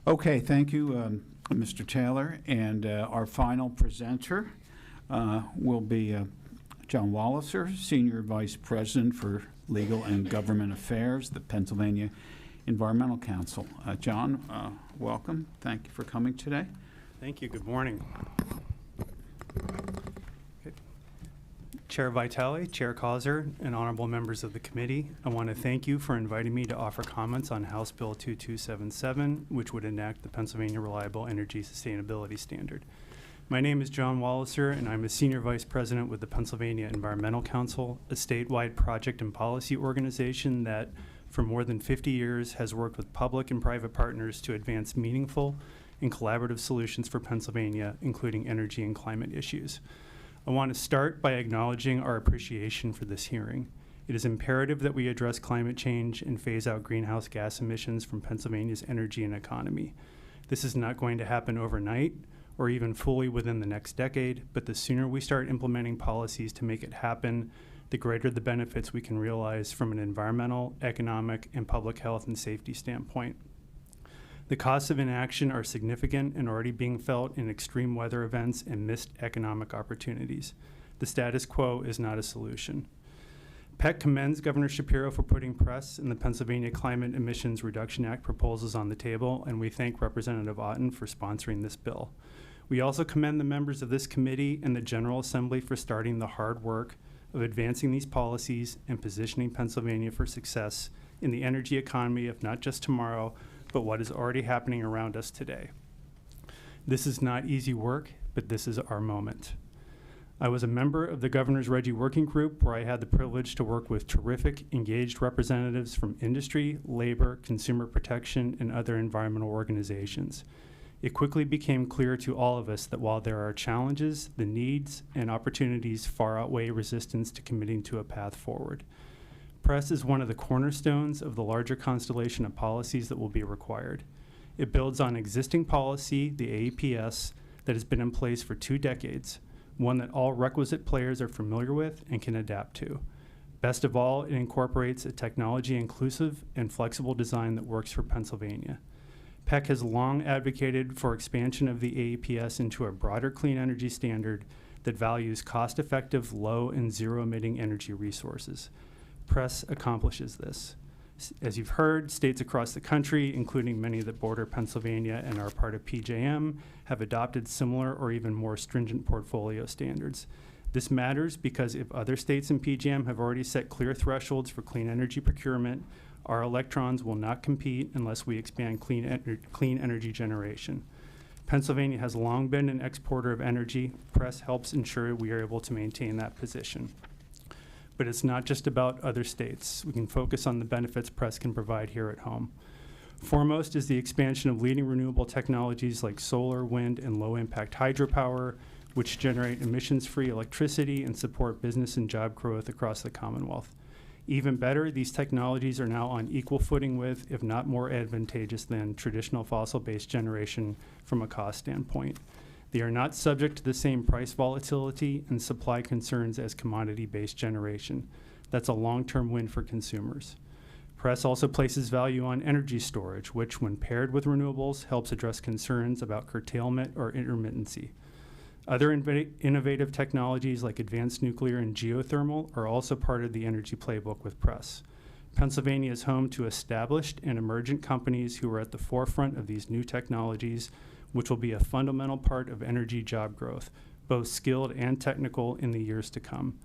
Okay, thank you, Mr. Taylor. And our final presenter will be John Walliser, Senior Vice President for Legal and Government Affairs, the Pennsylvania Environmental Council. John, welcome. Thank you for coming today. Thank you. Good morning. Chair Vitale, Chair Causer, and honorable members of the committee, I want to thank you for inviting me to offer comments on House Bill 2277, which would enact the Pennsylvania Reliable Energy Sustainability Standard. My name is John Walliser, and I'm a Senior Vice President with the Pennsylvania Environmental Council, a statewide project and policy organization that, for more than 50 years, has worked with public and private partners to advance meaningful and collaborative solutions for Pennsylvania, including energy and climate issues. I want to start by acknowledging our appreciation for this hearing. It is imperative that we address climate change and phase out greenhouse gas emissions from Pennsylvania's energy and economy. This is not going to happen overnight or even fully within the next decade, but the sooner we start implementing policies to make it happen, the greater the benefits we can realize from an environmental, economic, and public health and safety standpoint. The costs of inaction are significant and already being felt in extreme weather events and missed economic opportunities. The status quo is not a solution. PEC commends Governor Shapiro for putting press in the Pennsylvania Climate Emissions Reduction Act proposals on the table, and we thank Representative Otten for sponsoring this bill. We also commend the members of this committee and the General Assembly for starting the hard work of advancing these policies and positioning Pennsylvania for success in the energy economy of not just tomorrow, but what is already happening around us today. This is not easy work, but this is our moment. I was a member of the Governor's RGGI Working Group, where I had the privilege to work with terrific, engaged representatives from industry, labor, consumer protection, and other environmental organizations. It quickly became clear to all of us that while there are challenges, the needs and opportunities far outweigh resistance to committing to a path forward. Press is one of the cornerstones of the larger constellation of policies that will be required. It builds on existing policy, the AEPS, that has been in place for 2 decades, one that all requisite players are familiar with and can adapt to. Best of all, it incorporates a technology-inclusive and flexible design that works for Pennsylvania. PEC has long advocated for expansion of the AEPS into a broader clean energy standard that values cost-effective, low and zero-emitting energy resources. Press accomplishes this. As you've heard, states across the country, including many that border Pennsylvania and are part of PJM, have adopted similar or even more stringent portfolio standards. This matters because if other states in PJM have already set clear thresholds for clean energy procurement, our electrons will not compete unless we expand clean energy generation. Pennsylvania has long been an exporter of energy. Press helps ensure we are able to maintain that position. But it's not just about other states. We can focus on the benefits Press can provide here at home. Foremost is the expansion of leading renewable technologies like solar, wind, and low-impact hydropower, which generate emissions-free electricity and support business and job growth across the Commonwealth. Even better, these technologies are now on equal footing with, if not more advantageous than, traditional fossil-based generation from a cost standpoint. They are not subject to the same price volatility and supply concerns as commodity-based generation. That's a long-term win for consumers. Press also places value on energy storage, which, when paired with renewables, helps address concerns about curtailment or intermittency. Other innovative technologies like advanced nuclear and geothermal are also part of the energy playbook with Press. Pennsylvania is home to established and emergent companies who are at the forefront of these new technologies, which will be a fundamental part of energy job growth, both skilled and technical, in the years to come.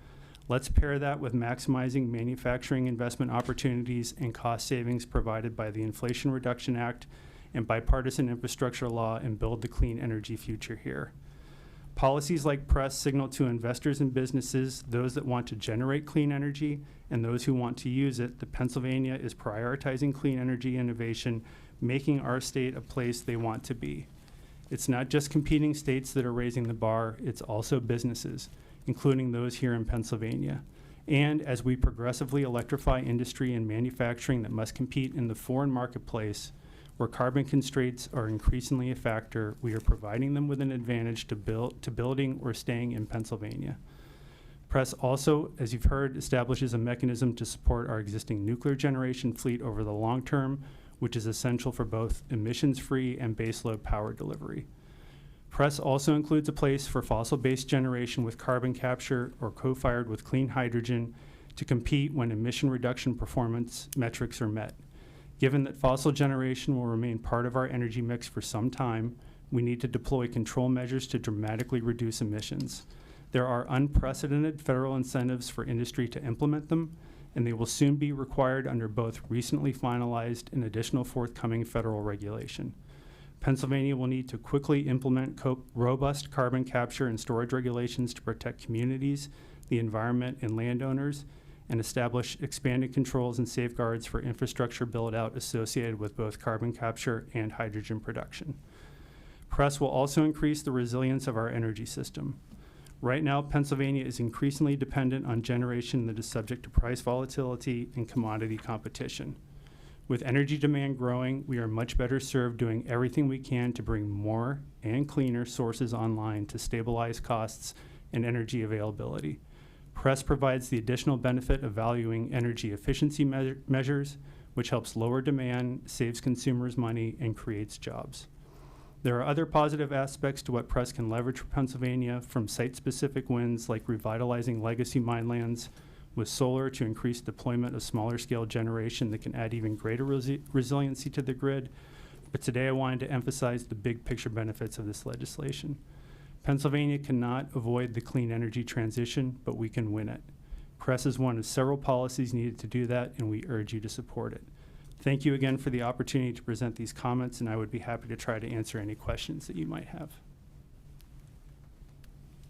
Let's pair that with maximizing manufacturing investment opportunities and cost savings provided by the Inflation Reduction Act and bipartisan infrastructure law and build the clean energy future here. Policies like Press signal to investors and businesses, those that want to generate clean energy and those who want to use it, that Pennsylvania is prioritizing clean energy innovation, making our state a place they want to be. It's not just competing states that are raising the bar, it's also businesses, including those here in Pennsylvania. And as we progressively electrify industry and manufacturing that must compete in the foreign marketplace, where carbon constraints are increasingly a factor, we are providing them with an advantage to building or staying in Pennsylvania. Press also, as you've heard, establishes a mechanism to support our existing nuclear generation fleet over the long term, which is essential for both emissions-free and baseload power delivery. Press also includes a place for fossil-based generation with carbon capture or co-fired with clean hydrogen to compete when emission reduction performance metrics are met. Given that fossil generation will remain part of our energy mix for some time, we need to deploy control measures to dramatically reduce emissions. There are unprecedented federal incentives for industry to implement them, and they will soon be required under both recently finalized and additional forthcoming federal regulation. Pennsylvania will need to quickly implement robust carbon capture and storage regulations to protect communities, the environment, and landowners, and establish expanded controls and safeguards for infrastructure build-out associated with both carbon capture and hydrogen production. Press will also increase the resilience of our energy system. Right now, Pennsylvania is increasingly dependent on generation that is subject to price volatility and commodity competition. With energy demand growing, we are much better served doing everything we can to bring more and cleaner sources online to stabilize costs and energy availability. Press provides the additional benefit of valuing energy efficiency measures, which helps lower demand, saves consumers money, and creates jobs. There are other positive aspects to what Press can leverage for Pennsylvania, from site-specific wins like revitalizing legacy mine lands with solar to increase deployment of smaller-scale generation that can add even greater resiliency to the grid. But today I wanted to emphasize the big picture benefits of this legislation. Pennsylvania cannot avoid the clean energy transition, but we can win it. Press is one of several policies needed to do that, and we urge you to support it. Thank you again for the opportunity to present these comments, and I would be happy to try to answer any questions that you might have.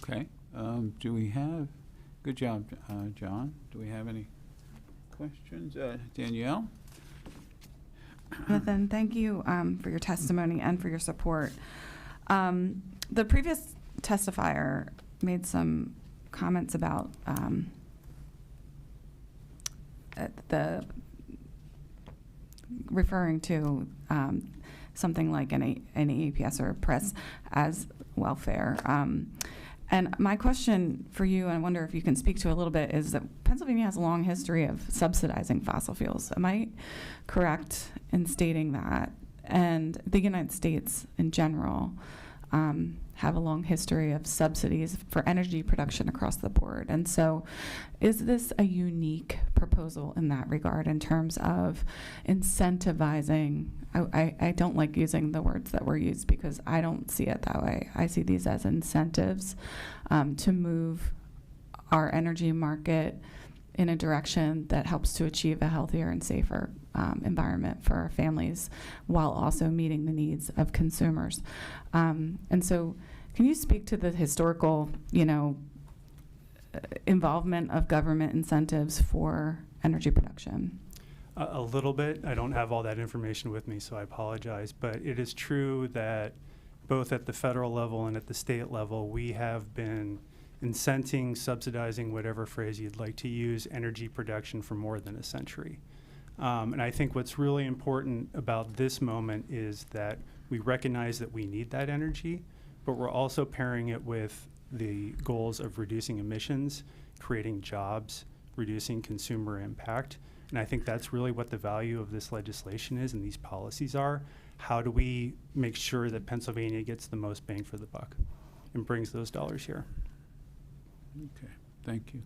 Okay. Do we have, good job, John. Do we have any questions? Danielle? Nathan, thank you for your testimony and for your support. The previous testifier made some comments about referring to something like an APS or a Press as welfare. And my question for you, and I wonder if you can speak to a little bit, is that Pennsylvania has a long history of subsidizing fossil fuels. Am I correct in stating that? And the United States in general. have a long history of subsidies for energy production across the board. And so is this a unique proposal in that regard in terms of incentivizing? I don't like using the words that were used because I don't see it that way. I see these as incentives to move our energy market in a direction that helps to achieve a healthier and safer environment for our families while also meeting the needs of consumers. And so can you speak to the historical, involvement of government incentives for energy production? A little bit. I don't have all that information with me, so I apologize. But it is true that both at the federal level and at the state level, we have been incenting, subsidizing, whatever phrase you'd like to use, energy production for more than a century. And I think what's really important about this moment is that we recognize that we need that energy, but we're also pairing it with the goals of reducing emissions, creating jobs, reducing consumer impact. And I think that's really what the value of this legislation is and these policies are. How do we make sure that Pennsylvania gets the most bang for the buck and brings those dollars here? Okay, thank you.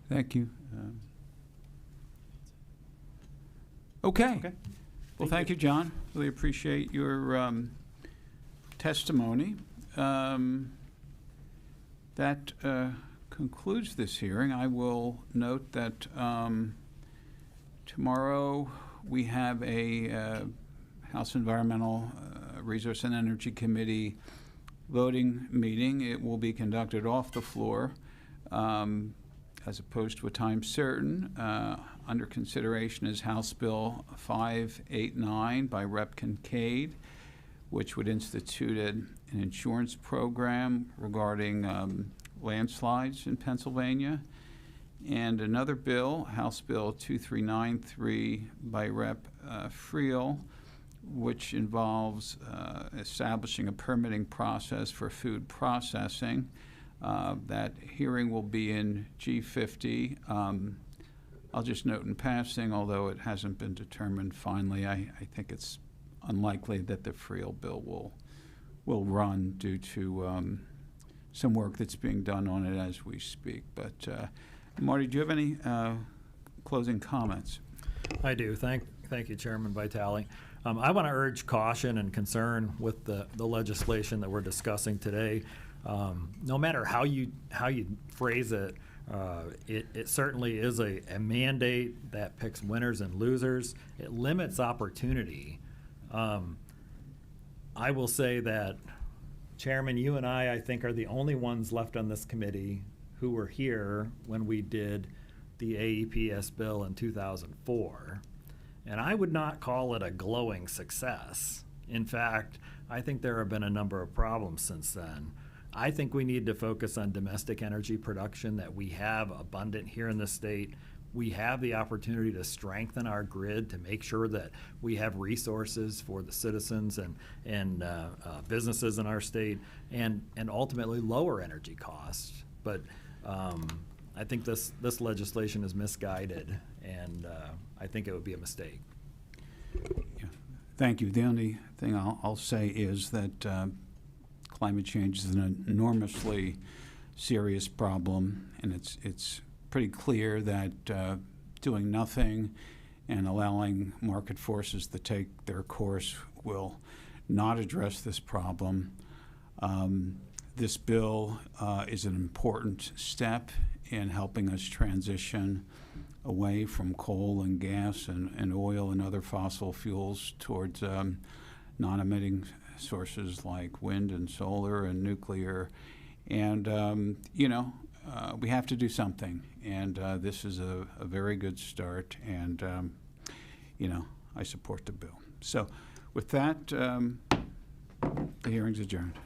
Thank you. Okay. Well, thank you, John. Really appreciate your testimony. That concludes this hearing. I will note that tomorrow we have a House Environmental Resource and Energy Committee voting meeting. It will be conducted off the floor as opposed to a time certain. Under consideration is House Bill 589 by Rep. Kincaid, which would institute an insurance program regarding landslides in Pennsylvania. And another bill, House Bill 2393 by Rep. Friel, which involves establishing a permitting process for food processing. That hearing will be in G50. I'll just note in passing, although it hasn't been determined finally, I think it's unlikely that the Friel bill will run due to some work that's being done on it as we speak. But Marty, do you have any closing comments? I do. Thank you, Chairman Vitale. I want to urge caution and concern with the legislation that we're discussing today. No matter how you phrase it, it certainly is a mandate that picks winners and losers. It limits opportunity. I will say that, Chairman, you and I think, are the only ones left on this committee who were here when we did the AEPS bill in 2004. And I would not call it a glowing success. In fact, I think there have been a number of problems since then. I think we need to focus on domestic energy production that we have abundant here in the state. We have the opportunity to strengthen our grid to make sure that we have resources for the citizens and businesses in our state, and ultimately lower energy costs. But I think this legislation is misguided, and I think it would be a mistake. Yeah. Thank you. The only thing I'll say is that climate change is an enormously serious problem, and it's pretty clear that doing nothing and allowing market forces to take their course will not address this problem. This bill is an important step in helping us transition away from coal and gas and oil and other fossil fuels towards non-emitting sources like wind and solar and nuclear. And, we have to do something. And this is a very good start. And, I support the bill. So with that, the hearing's adjourned.